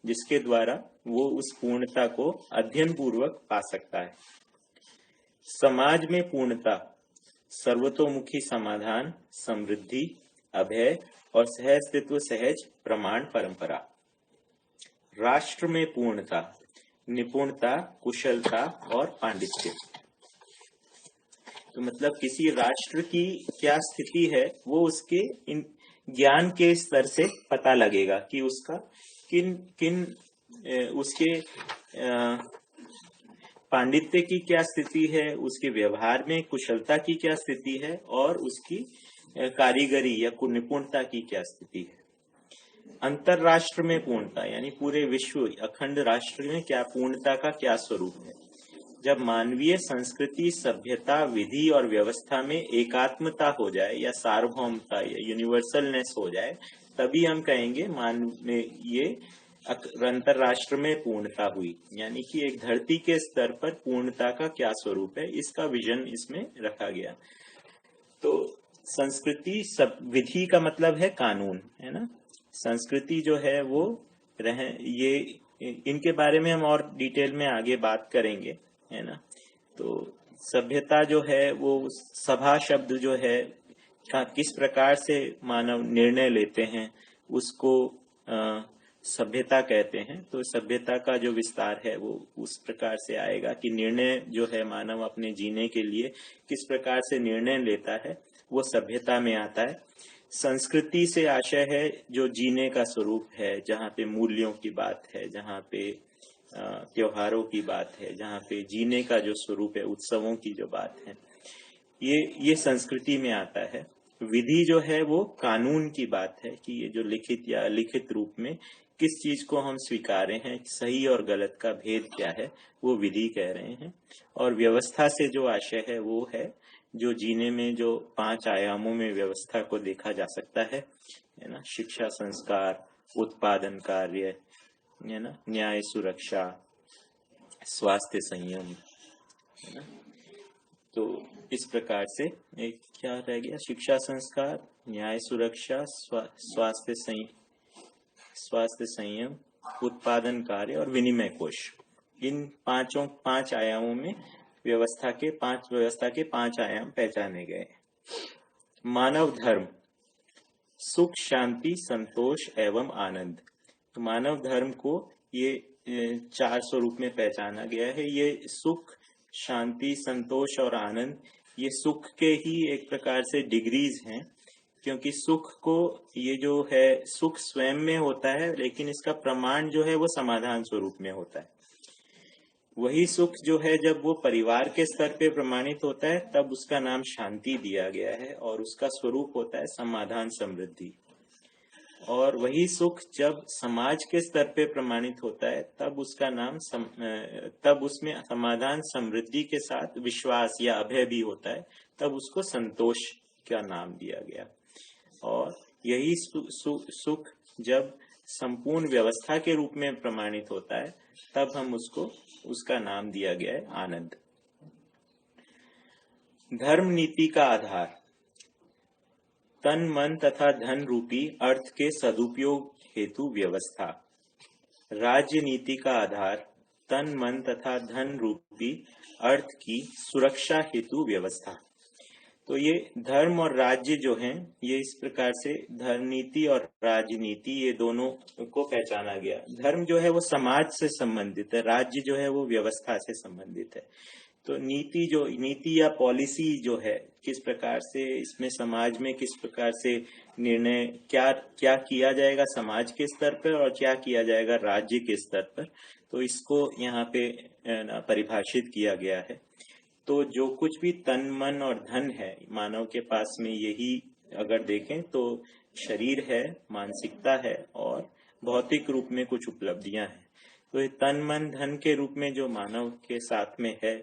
जिसके द्वारा वो उस पूर्णता को अध्ययन पूर्वक पा सकता है। समाज में पूर्णता, सर्वतोमुखी समाधान, समृद्धि, अभय और सहअस्तित्व, सहज प्रमाण परंपरा। राष्ट्र में पूर्णता, निपुणता, कुशलता और पांडित्य। तो मतलब किसी राष्ट्र की क्या स्थिति है वो उसके ज्ञान के स्तर से पता लगेगा कि उसका उसके पांडित्य की क्या स्थिति है, उसके व्यवहार में कुशलता की क्या स्थिति है, और उसकी कारीगरी या निपुणता की क्या स्थिति है। अंतरराष्ट्र में पूर्णता, यानी पूरे विश्व अखंड राष्ट्र में क्या पूर्णता का क्या स्वरूप है। जब मानवीय संस्कृति, सभ्यता, विधि और व्यवस्था में एकात्मता हो जाए या सार्वभौमता या यूनिवर्सलनेस हो जाए, तभी हम कहेंगे ये अंतरराष्ट्र में पूर्णता हुई। यानी कि एक धरती के स्तर पर पूर्णता का क्या स्वरूप है, इसका विजन इसमें रखा गया। तो संस्कृति, सब विधि का मतलब है कानून, है ना। संस्कृति जो है वो ये इनके बारे में हम और डिटेल में आगे बात करेंगे, है ना। तो सभ्यता जो है वो सभा शब्द जो है किस प्रकार से मानव निर्णय लेते हैं, उसको सभ्यता कहते हैं। तो सभ्यता का जो विस्तार है वो उस प्रकार से आएगा कि निर्णय जो है मानव अपने जीने के लिए किस प्रकार से निर्णय लेता है वो सभ्यता में आता है। संस्कृति से आशय है जो जीने का स्वरूप है, जहाँ पे मूल्यों की बात है, जहाँ पे त्योहारों की बात है, जहाँ पे जीने का जो स्वरूप है, उत्सवों की जो बात है, ये संस्कृति में आता है। विधि जो है वो कानून की बात है कि ये जो लिखित या अलिखित रूप में किस चीज को हम स्वीकारे हैं, सही और गलत का भेद क्या है, वो विधि कह रहे हैं। और व्यवस्था से जो आशय है वो है जो जीने में जो 5 आयामों में व्यवस्था को देखा जा सकता है ना, शिक्षा, संस्कार, उत्पादन कार्य, है ना, न्याय, सुरक्षा, स्वास्थ्य, संयम, है ना। तो इस प्रकार से एक क्या रह गया, शिक्षा, संस्कार, न्याय, सुरक्षा, स्वास्थ्य, संयम, उत्पादन कार्य और विनिमय कोश। इन 5 आयामों में व्यवस्था के 5 आयाम पहचाने गए। मानव धर्म, सुख, शांति, संतोष एवं आनंद। तो मानव धर्म को ये 4 स्वरूप में पहचाना गया है। ये सुख, शांति, संतोष और आनंद, ये सुख के ही एक प्रकार से डिग्रीज हैं, क्योंकि सुख को ये जो है सुख स्वयं में होता है, लेकिन इसका प्रमाण जो है वो समाधान स्वरूप में होता है। वही सुख जो है जब वो परिवार के स्तर पे प्रमाणित होता है तब उसका नाम शांति दिया गया है और उसका स्वरूप होता है समाधान, समृद्धि। और वही सुख जब समाज के स्तर पे प्रमाणित होता है तब उसका नाम तब उसमें समाधान, समृद्धि के साथ विश्वास या अभय भी होता है, तब उसको संतोष का नाम दिया गया। और यही सुख जब संपूर्ण व्यवस्था के रूप में प्रमाणित होता है तब हम उसका नाम दिया गया है आनंद। धर्म नीति का आधार, तन, मन तथा धन रूपी अर्थ के सदुपयोग हेतु व्यवस्था। राज्य नीति का आधार, तन, मन तथा धन रूपी अर्थ की सुरक्षा हेतु व्यवस्था। तो ये धर्म और राज्य जो हैं, ये इस प्रकार से धर्म नीति और राजनीति ये दोनों को पहचाना गया। धर्म जो है वो समाज से संबंधित है, राज्य जो है वो व्यवस्था से संबंधित है। तो नीति या पॉलिसी जो है किस प्रकार से इसमें समाज में किस प्रकार से निर्णय क्या किया जाएगा समाज के स्तर पर और क्या किया जाएगा राज्य के स्तर पर, तो इसको यहाँ पे परिभाषित किया गया है। तो जो कुछ भी तन, मन और धन है मानव के पास में, यही अगर देखें तो शरीर है, मानसिकता है और भौतिक रूप में कुछ उपलब्धियां हैं। तो ये तन, मन, धन के रूप में जो मानव के साथ में है,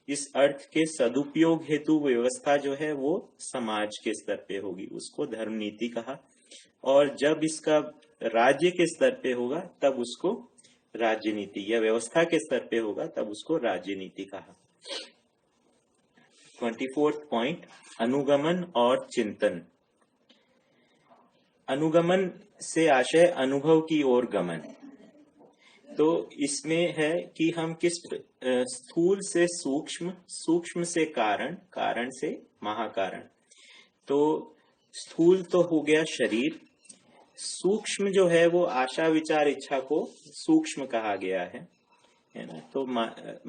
इस अर्थ के सदुपयोग हेतु व्यवस्था जो है वो समाज के स्तर पे होगी, उसको धर्म नीति कहा। और जब इसका राज्य के स्तर पे होगा तब उसको राज्य नीति, या व्यवस्था के स्तर पे होगा तब उसको राज्य नीति कहा। 24th पॉइंट, अनुगमन और चिंतन। अनुगमन से आशय अनुभव की ओर गमन। तो इसमें है कि हम किस स्थूल से सूक्ष्म, सूक्ष्म से कारण, कारण से महाकारण। तो स्थूल तो हो गया शरीर, सूक्ष्म जो है वो आशा, विचार, इच्छा को सूक्ष्म कहा गया है ना। तो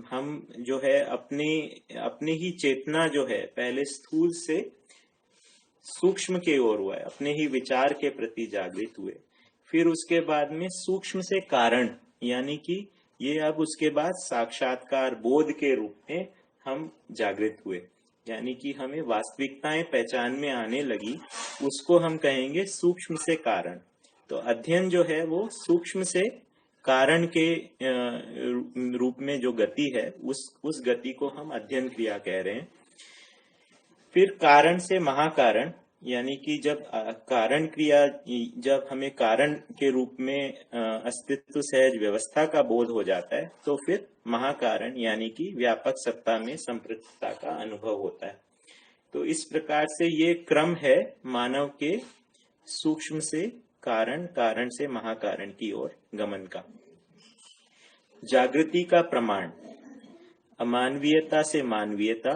हम जो है अपनी ही चेतना जो है पहले स्थूल से सूक्ष्म के ओर हुआ है, अपने ही विचार के प्रति जागृत हुए, फिर उसके बाद में सूक्ष्म से कारण, यानी कि ये अब उसके बाद साक्षात्कार बोध के रूप में हम जागृत हुए, यानी कि हमें वास्तविकताएं पहचान में आने लगी, उसको हम कहेंगे सूक्ष्म से कारण। तो अध्ययन जो है वो सूक्ष्म से कारण के रूप में जो गति है उस गति को हम अध्ययन क्रिया कह रहे हैं। फिर कारण से महाकारण, यानी कि जब कारण क्रिया, जब हमें कारण के रूप में अस्तित्व सहज व्यवस्था का बोध हो जाता है तो फिर महाकारण यानी कि व्यापक सत्ता में संपृक्तता का अनुभव होता है। तो इस प्रकार से ये क्रम है मानव के सूक्ष्म से कारण, कारण से महाकारण की ओर गमन का। जागृति का प्रमाण, अमानवीयता से मानवीयता,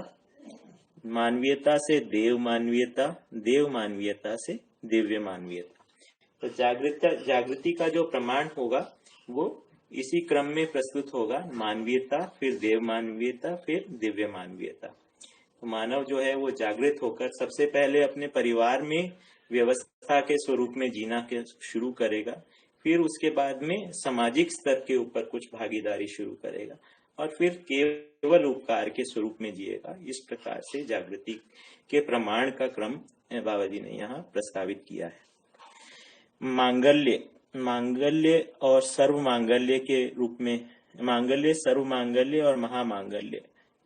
मानवीयता से देव मानवीयता, देव मानवीयता से दिव्य मानवीयता। तो जागृति का जो प्रमाण होगा वो इसी क्रम में प्रस्तुत होगा। मानवीयता, फिर देव मानवीयता, फिर दिव्य मानवीयता। तो मानव जो है वो जागृत होकर सबसे पहले अपने परिवार में व्यवस्था के स्वरूप में जीना के शुरू करेगा, फिर उसके बाद में सामाजिक स्तर के ऊपर कुछ भागीदारी शुरू करेगा और फिर केवल उपकार के स्वरूप में जिएगा। इस प्रकार से जागृति के प्रमाण का क्रम बाबा जी ने यहाँ प्रस्तावित किया है। मांगल्य और सर्व मांगल्य के रूप में, मांगल्य, सर्व मांगल्य और महामांगल्य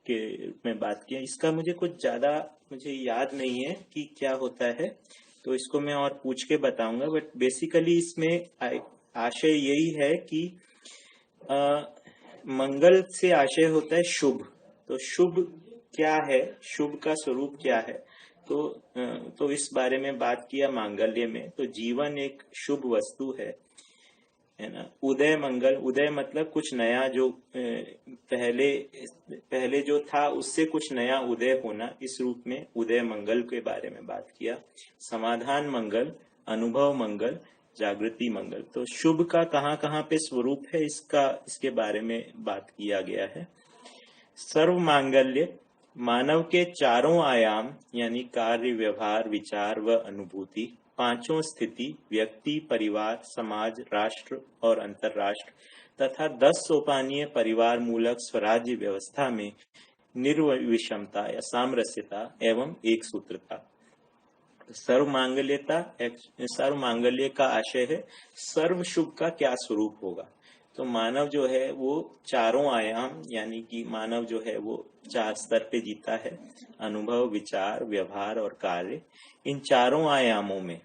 के रूप में बात किया। इसका मुझे कुछ ज्यादा याद नहीं है कि क्या होता है, तो इसको मैं और पूछ के बताऊंगा। बट बेसिकली इसमें आशय यही है कि मंगल से आशय होता है शुभ। तो शुभ क्या है, शुभ का स्वरूप क्या है, तो इस बारे में बात किया मांगल्य में। तो जीवन एक शुभ वस्तु है ना। उदय मंगल, उदय मतलब कुछ नया, जो पहले जो था उससे कुछ नया उदय होना, इस रूप में उदय मंगल के बारे में बात किया। समाधान मंगल, अनुभव मंगल, जागृति मंगल। तो शुभ का कहाँ कहाँ पे स्वरूप है, इसके बारे में बात किया गया है। सर्व मांगल्य, मानव के चारों आयाम यानी कार्य, व्यवहार, विचार व अनुभूति, पांचों स्थिति, व्यक्ति, परिवार, समाज, राष्ट्र और अंतरराष्ट्र तथा 10 सोपानीय परिवार मूलक स्वराज्य व्यवस्था में निर्विषमता या सामरस्यता एवं एक सूत्रता। सर्व मांगल्य का आशय है सर्व शुभ का क्या स्वरूप होगा। तो मानव जो है वो चारों आयाम यानी कि मानव जो है वो 4 स्तर पे जीता है, अनुभव, विचार, व्यवहार और कार्य, इन चारों आयामों में,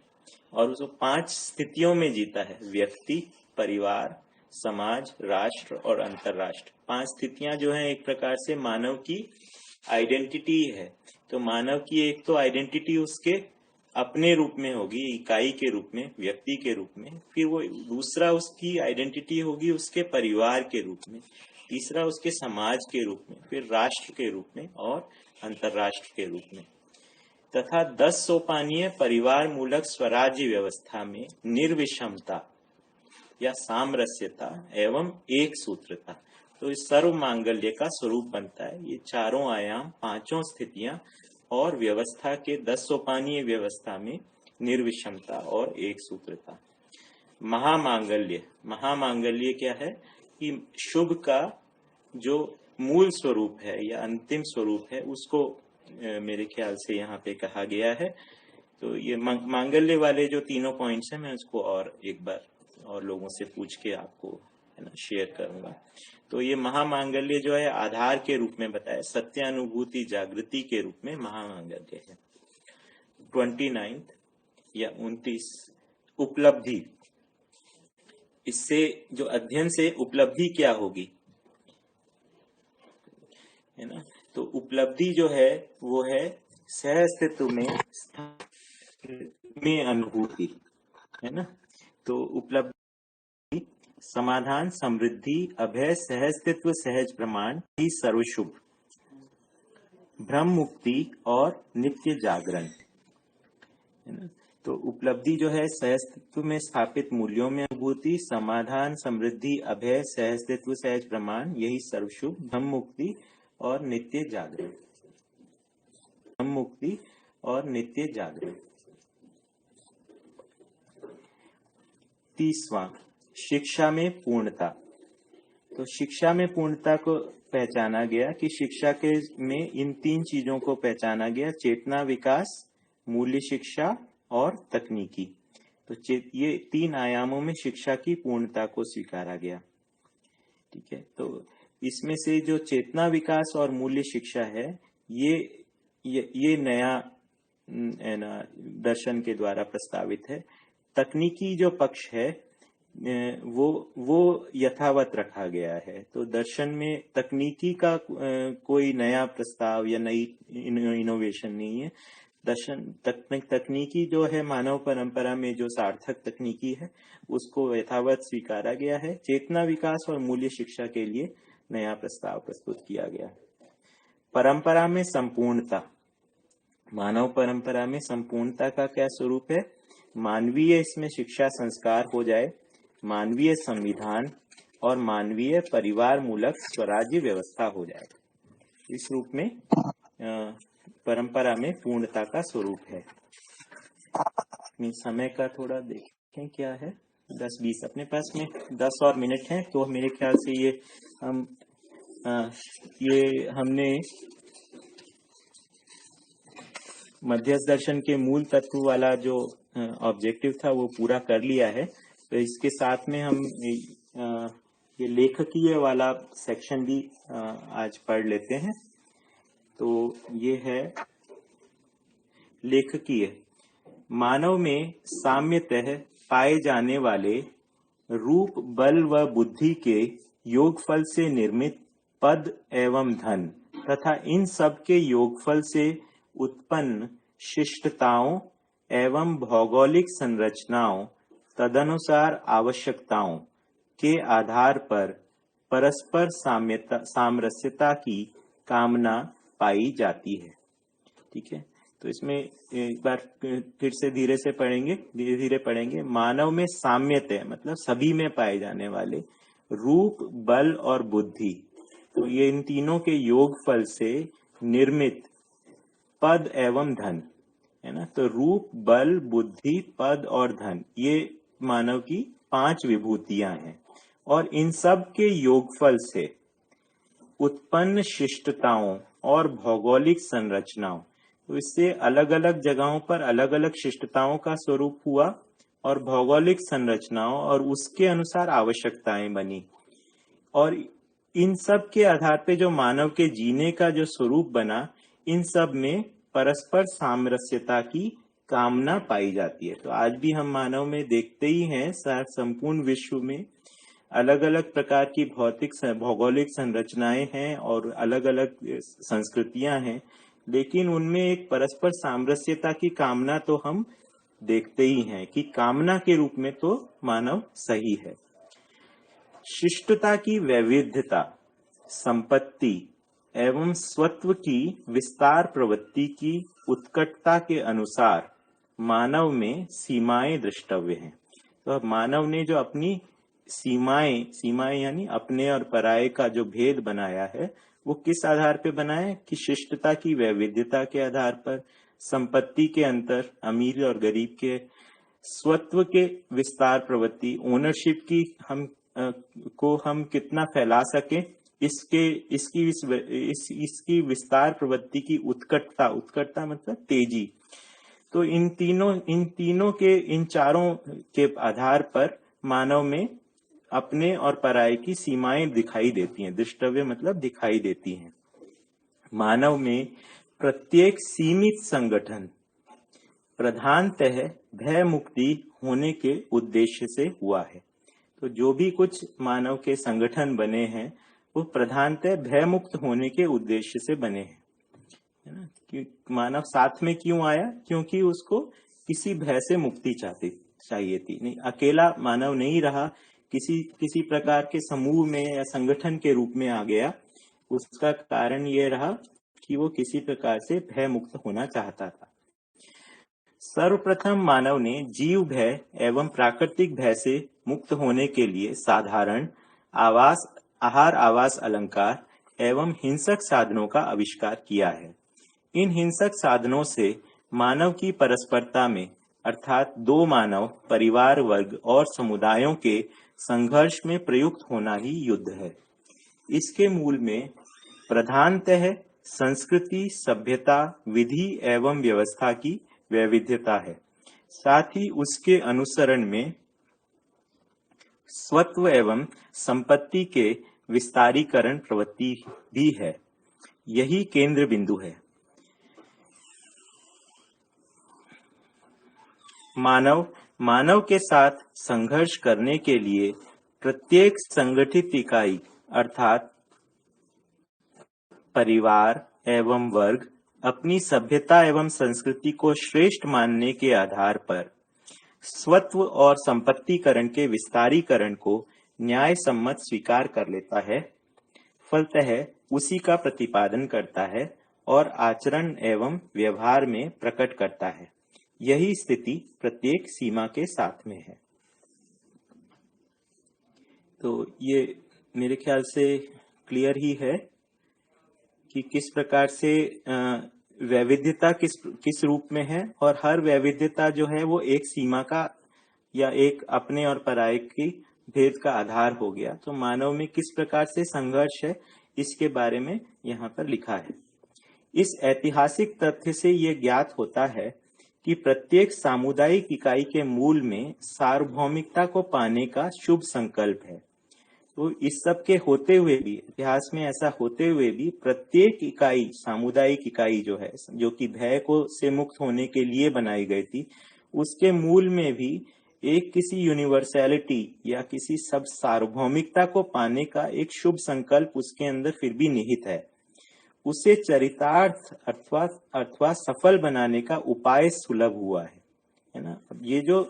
और उसको 5 स्थितियों में जीता है, व्यक्ति, परिवार, समाज, राष्ट्र और अंतरराष्ट्र। 5 स्थितियां जो है एक प्रकार से मानव की आइडेंटिटी है। तो मानव की एक तो आइडेंटिटी उसके अपने रूप में होगी, इकाई के रूप में, व्यक्ति के रूप में, फिर वो दूसरा उसकी आइडेंटिटी होगी उसके परिवार के रूप में, तीसरा उसके समाज के रूप में, फिर राष्ट्र के रूप में और अंतरराष्ट्र के रूप में, तथा 10 सोपानीय परिवार मूलक स्वराज्य व्यवस्था में निर्विषमता या सामरस्यता एवं एक सूत्रता। तो इस सर्व मांगल्य का स्वरूप बनता है ये चारों आयाम, 5 स्थितियां और व्यवस्था के 10 सोपानीय व्यवस्था में निर्विषमता और एक सूत्रता। महामांगल्य, महामांगल्य क्या है कि शुभ का जो मूल स्वरूप है या अंतिम स्वरूप है उसको मेरे ख्याल से यहाँ पे कहा गया है। तो ये मांगल्य वाले जो तीनों पॉइंट्स हैं मैं उसको और एक बार और लोगों से पूछ के आपको है ना शेयर करूंगा। तो ये महामांगल्य जो है आधार के रूप में बताया, सत्यानुभूति जागृति के रूप में महामांगल्य है। 29 या 29 उपलब्धि, इससे जो अध्ययन से उपलब्धि क्या होगी है ना। तो उपलब्धि जो है वो है सहअस्तित्व में अनुभूति है ना। तो उपलब्धि, समाधान, समृद्धि, अभय, सहअस्तित्व, सहज प्रमाण ही सर्वशुभ, ब्रह्म मुक्ति और नित्य जागरण है ना। तो उपलब्धि जो है सहअस्तित्व में स्थापित मूल्यों में अनुभूति, समाधान, समृद्धि, अभय, सहअस्तित्व, सहज प्रमाण, यही सर्वशुभ, ब्रह्म मुक्ति और नित्य जागरण, ब्रह्म मुक्ति और नित्य जागरण। 30वां, शिक्षा में पूर्णता। तो शिक्षा में पूर्णता को पहचाना गया कि शिक्षा के में इन 3 चीजों को पहचाना गया, चेतना विकास, मूल्य शिक्षा और तकनीकी। तो ये 3 आयामों में शिक्षा की पूर्णता को स्वीकारा गया। ठीक है, तो इसमें से जो चेतना विकास और मूल्य शिक्षा है ये नया दर्शन के द्वारा प्रस्तावित है। तकनीकी जो पक्ष है वो यथावत रखा गया है। तो दर्शन में तकनीकी का कोई नया प्रस्ताव या नई इनोवेशन नहीं है। दर्शन तकनीकी जो है मानव परंपरा में जो सार्थक तकनीकी है उसको यथावत स्वीकारा गया है। चेतना विकास और मूल्य शिक्षा के लिए नया प्रस्ताव प्रस्तुत किया गया। परंपरा में संपूर्णता, मानव परंपरा में संपूर्णता का क्या स्वरूप है मानवीय इसमें शिक्षा संस्कार हो जाए, मानवीय संविधान और मानवीय परिवार मूलक स्वराज्य व्यवस्था हो जाए। इस रूप में परंपरा में पूर्णता का स्वरूप है। समय का थोड़ा देखें क्या है, 10-20 अपने पास में 10 और मिनट हैं, तो मेरे ख्याल से ये हमने मध्यस्थ दर्शन के मूल तत्व वाला जो ऑब्जेक्टिव था वो पूरा कर लिया है। तो इसके साथ में हम ये लेखकीय वाला सेक्शन भी आज पढ़ लेते हैं। तो ये है लेखकीय। मानव में साम्यतः पाए जाने वाले रूप, बल व बुद्धि के योगफल से निर्मित पद एवं धन तथा इन सब के योगफल से उत्पन्न शिष्टताओं एवं भौगोलिक संरचनाओं तदनुसार आवश्यकताओं के आधार पर परस्पर सामरस्यता की कामना पाई जाती है। ठीक है, तो इसमें एक बार फिर से धीरे धीरे पढ़ेंगे। मानव में साम्यता मतलब सभी में पाए जाने वाले रूप, बल और बुद्धि, तो ये इन तीनों के योगफल से निर्मित पद एवं धन है ना। तो रूप, बल, बुद्धि, पद और धन ये मानव की 5 विभूतियां हैं और इन सब के योगफल से उत्पन्न शिष्टताओं और भौगोलिक संरचनाओं, तो इससे अलग अलग जगहों पर अलग अलग शिष्टताओं का स्वरूप हुआ और भौगोलिक संरचनाओं और उसके अनुसार आवश्यकताएं बनी और इन सब के आधार पे जो मानव के जीने का जो स्वरूप बना, इन सब में परस्पर सामरस्यता की कामना पाई जाती है। तो आज भी हम मानव में देखते ही हैं, संपूर्ण विश्व में अलग अलग प्रकार की भौगोलिक संरचनाएं हैं और अलग अलग संस्कृतियां हैं, लेकिन उनमें एक परस्पर सामरस्यता की कामना तो हम देखते ही हैं कि कामना के रूप में तो मानव सही है। शिष्टता की वैविध्यता, संपत्ति एवं स्वत्व की विस्तार प्रवृत्ति की उत्कटता के अनुसार मानव में सीमाएं द्रष्टव्य हैं। तो अब मानव ने जो अपनी सीमाएं यानी अपने और पराये का जो भेद बनाया है, वो किस आधार पे बनाया है कि शिष्टता की वैविध्यता के आधार पर, संपत्ति के अंतर, अमीर और गरीब के, स्वत्व के विस्तार प्रवृत्ति, ओनरशिप की हम कितना फैला सके, इसकी विस्तार प्रवृत्ति की उत्कटता मतलब तेजी। तो इन तीनों के, इन चारों के आधार पर मानव में अपने और पराये की सीमाएं दिखाई देती हैं। दृष्टव्य मतलब दिखाई देती हैं। मानव में प्रत्येक सीमित संगठन प्रधानतः भय मुक्ति होने के उद्देश्य से हुआ है। तो जो भी कुछ मानव के संगठन बने हैं वो प्रधानतः भय मुक्त होने के उद्देश्य से बने हैं, है ना। कि मानव साथ में क्यों आया, क्योंकि उसको किसी भय से मुक्ति चाहिए थी। नहीं, अकेला मानव नहीं रहा, किसी प्रकार के समूह में या संगठन के रूप में आ गया। उसका कारण ये रहा कि वो किसी प्रकार से भय मुक्त होना चाहता था। सर्वप्रथम मानव ने जीव भय एवं प्राकृतिक भय से मुक्त होने के लिए साधारण आहार आवास अलंकार एवं हिंसक साधनों का आविष्कार किया है। इन हिंसक साधनों से मानव की परस्परता में अर्थात दो मानव परिवार वर्ग और समुदायों के संघर्ष में प्रयुक्त होना ही युद्ध है। इसके मूल में प्रधानतः संस्कृति, सभ्यता, विधि एवं व्यवस्था की वैविध्यता है। साथ ही उसके अनुसरण में स्वत्व एवं संपत्ति के विस्तारीकरण प्रवृत्ति भी है। यही केंद्र बिंदु है। मानव के साथ संघर्ष करने के लिए प्रत्येक संगठित इकाई अर्थात परिवार एवं वर्ग अपनी सभ्यता एवं संस्कृति को श्रेष्ठ मानने के आधार पर स्वत्व और संपत्तिकरण के विस्तारीकरण को न्याय सम्मत स्वीकार कर लेता है, फलतः उसी का प्रतिपादन करता है और आचरण एवं व्यवहार में प्रकट करता है। यही स्थिति प्रत्येक सीमा के साथ में है। तो ये मेरे ख्याल से क्लियर ही है कि किस प्रकार से वैविध्यता किस रूप में है, और हर वैविध्यता जो है वो एक सीमा का या एक अपने और पराये की भेद का आधार हो गया। तो मानव में किस प्रकार से संघर्ष है, इसके बारे में यहाँ पर लिखा है। इस ऐतिहासिक तथ्य से ये ज्ञात होता है कि प्रत्येक सामुदायिक इकाई के मूल में सार्वभौमिकता को पाने का शुभ संकल्प है। तो इस सब के होते हुए भी, इतिहास में ऐसा होते हुए भी, प्रत्येक इकाई, सामुदायिक इकाई जो है, जो कि भय को से मुक्त होने के लिए बनाई गई थी, उसके मूल में भी एक किसी यूनिवर्सैलिटी या किसी सब सार्वभौमिकता को पाने का एक शुभ संकल्प उसके अंदर फिर भी निहित है। उसे चरितार्थ अथवा सफल बनाने का उपाय सुलभ हुआ है ना। अब ये जो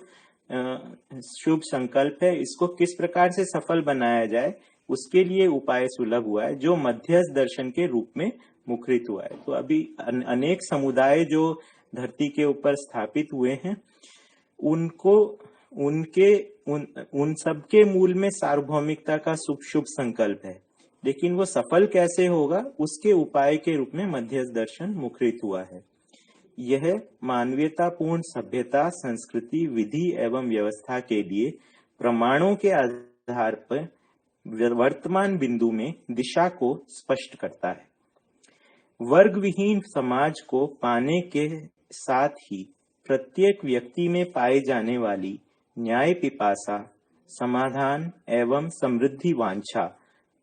शुभ संकल्प है, इसको किस प्रकार से सफल बनाया जाए, उसके लिए उपाय सुलभ हुआ है, जो मध्यस्थ दर्शन के रूप में मुखरित हुआ है। तो अभी अनेक समुदाय जो धरती के ऊपर स्थापित हुए हैं, उनको उन सबके मूल में सार्वभौमिकता का शुभ संकल्प है, लेकिन वो सफल कैसे होगा, उसके उपाय के रूप में मध्यस्थ दर्शन मुखरित हुआ है। यह मानवीयतापूर्ण सभ्यता, संस्कृति, विधि एवं व्यवस्था के लिए प्रमाणों के आधार पर वर्तमान बिंदु में दिशा को स्पष्ट करता है। वर्ग विहीन समाज को पाने के साथ ही प्रत्येक व्यक्ति में पाई जाने वाली न्याय पिपासा, समाधान एवं समृद्धि वांछा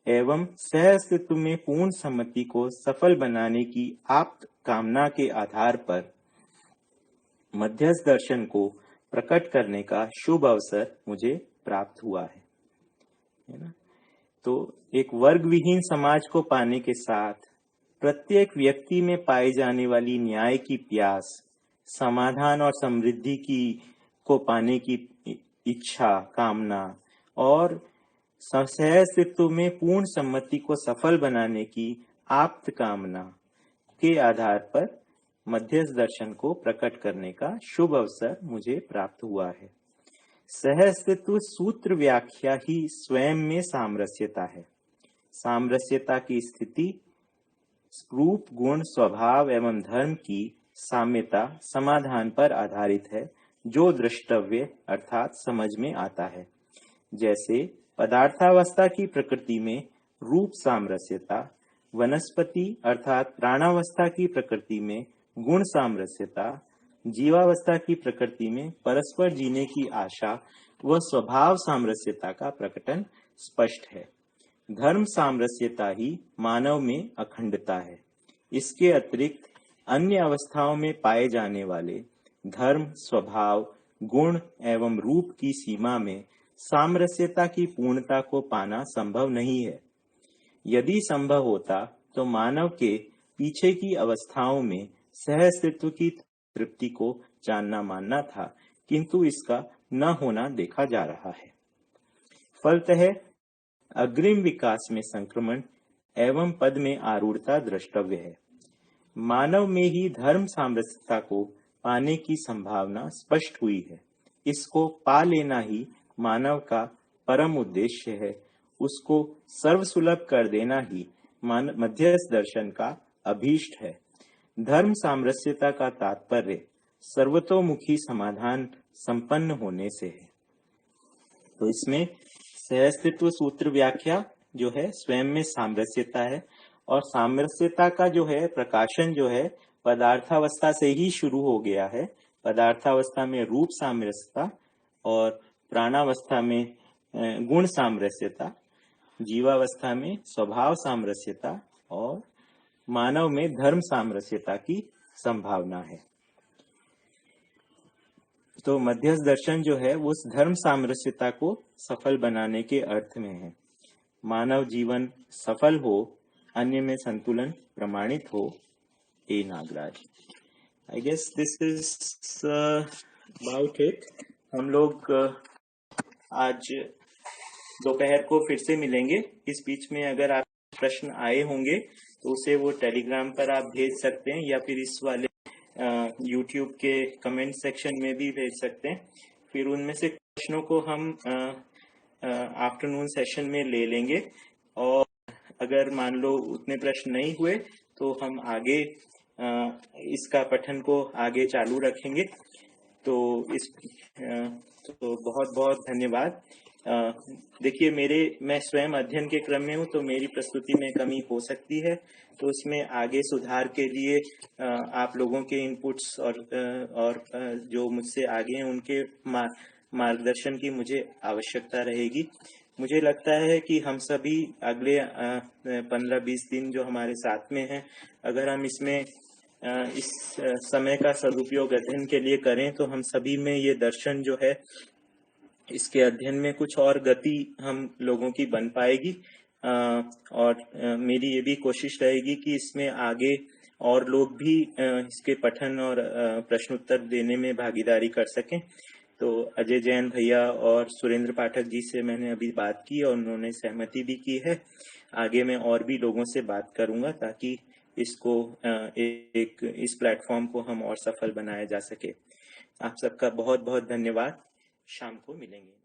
एवं सह अस्तित्व में पूर्ण सम्मति को सफल बनाने की आप्त कामना के आधार पर मध्यस्थ दर्शन को प्रकट करने का शुभ अवसर मुझे प्राप्त हुआ है ना। तो एक वर्ग विहीन समाज को पाने के साथ प्रत्येक व्यक्ति में पाई जाने वाली न्याय की प्यास, समाधान और समृद्धि को पाने की इच्छा, कामना और सह अस्तित्व में पूर्ण सम्मति को सफल बनाने की आप्त कामना के आधार पर मध्यस्थ दर्शन को प्रकट करने का शुभ अवसर मुझे प्राप्त हुआ है। सह अस्तित्व सूत्र व्याख्या ही स्वयं में सामरस्यता है। सामरस्यता की स्थिति रूप, गुण, स्वभाव एवं धर्म की साम्यता समाधान पर आधारित है, जो द्रष्टव्य अर्थात समझ में आता है। जैसे पदार्थावस्था की प्रकृति में रूप सामरस्यता, वनस्पति अर्थात प्राणावस्था की प्रकृति में गुण सामरस्यता, जीवावस्था की प्रकृति में परस्पर जीने की आशा व स्वभाव सामरस्यता का प्रकटन स्पष्ट है। धर्म सामरस्यता ही मानव में अखंडता है। इसके अतिरिक्त अन्य अवस्थाओं में पाए जाने वाले धर्म, स्वभाव, गुण एवं रूप की सीमा में सामरस्यता की पूर्णता को पाना संभव नहीं है। यदि संभव होता तो मानव के पीछे की अवस्थाओं में सह अस्तित्व की तृप्ति को जानना मानना था, किंतु इसका न होना देखा जा रहा है। फलतः अग्रिम विकास में संक्रमण एवं पद में आरूढ़ता द्रष्टव्य है। मानव में ही धर्म सामरस्यता को पाने की संभावना स्पष्ट हुई है। इसको पा लेना ही मानव का परम उद्देश्य है। उसको सर्वसुलभ कर देना ही मध्यस्थ दर्शन का अभीष्ट है। धर्म सामरस्यता का तात्पर्य सर्वतोमुखी समाधान संपन्न होने से है। तो इसमें सहअस्तित्व सूत्र व्याख्या जो है स्वयं में सामरस्यता है, और सामरस्यता का जो है प्रकाशन जो है पदार्थावस्था से ही शुरू हो गया है। पदार्थावस्था में रूप सामरस्यता और प्राणावस्था में गुण सामरस्यता, जीवावस्था में स्वभाव सामरस्यता और मानव में धर्म सामरस्यता की संभावना है। तो मध्यस्थ दर्शन जो है वो उस धर्म सामरस्यता को सफल बनाने के अर्थ में है। मानव जीवन सफल हो, अन्य में संतुलन प्रमाणित हो। A Nagaraj, I guess this is about it. हम लोग आज दोपहर को फिर से मिलेंगे। इस बीच में अगर आप प्रश्न आए होंगे तो उसे वो टेलीग्राम पर आप भेज सकते हैं, या फिर इस वाले YouTube के कमेंट सेक्शन में भी भेज सकते हैं। फिर उनमें से प्रश्नों को हम आफ्टरनून सेशन में ले लेंगे, और अगर मान लो उतने प्रश्न नहीं हुए तो हम आगे इसका पठन को आगे चालू रखेंगे। तो तो बहुत बहुत धन्यवाद। देखिए, मैं स्वयं अध्ययन के क्रम में हूँ, तो मेरी प्रस्तुति में कमी हो सकती है, तो उसमें आगे सुधार के लिए आप लोगों के इनपुट्स और जो मुझसे आगे हैं उनके मार्गदर्शन की मुझे आवश्यकता रहेगी। मुझे लगता है कि हम सभी अगले 15-20 दिन जो हमारे साथ में हैं, अगर हम इसमें इस समय का सदुपयोग अध्ययन के लिए करें, तो हम सभी में ये दर्शन जो है, इसके अध्ययन में कुछ और गति हम लोगों की बन पाएगी। और मेरी ये भी कोशिश रहेगी कि इसमें आगे और लोग भी इसके पठन और प्रश्नोत्तर देने में भागीदारी कर सकें। तो अजय जैन भैया और सुरेंद्र पाठक जी से मैंने अभी बात की और उन्होंने सहमति भी की है। आगे मैं और भी लोगों से बात करूंगा ताकि इसको इस प्लेटफॉर्म को हम और सफल बनाया जा सके। आप सबका बहुत बहुत धन्यवाद। शाम को मिलेंगे।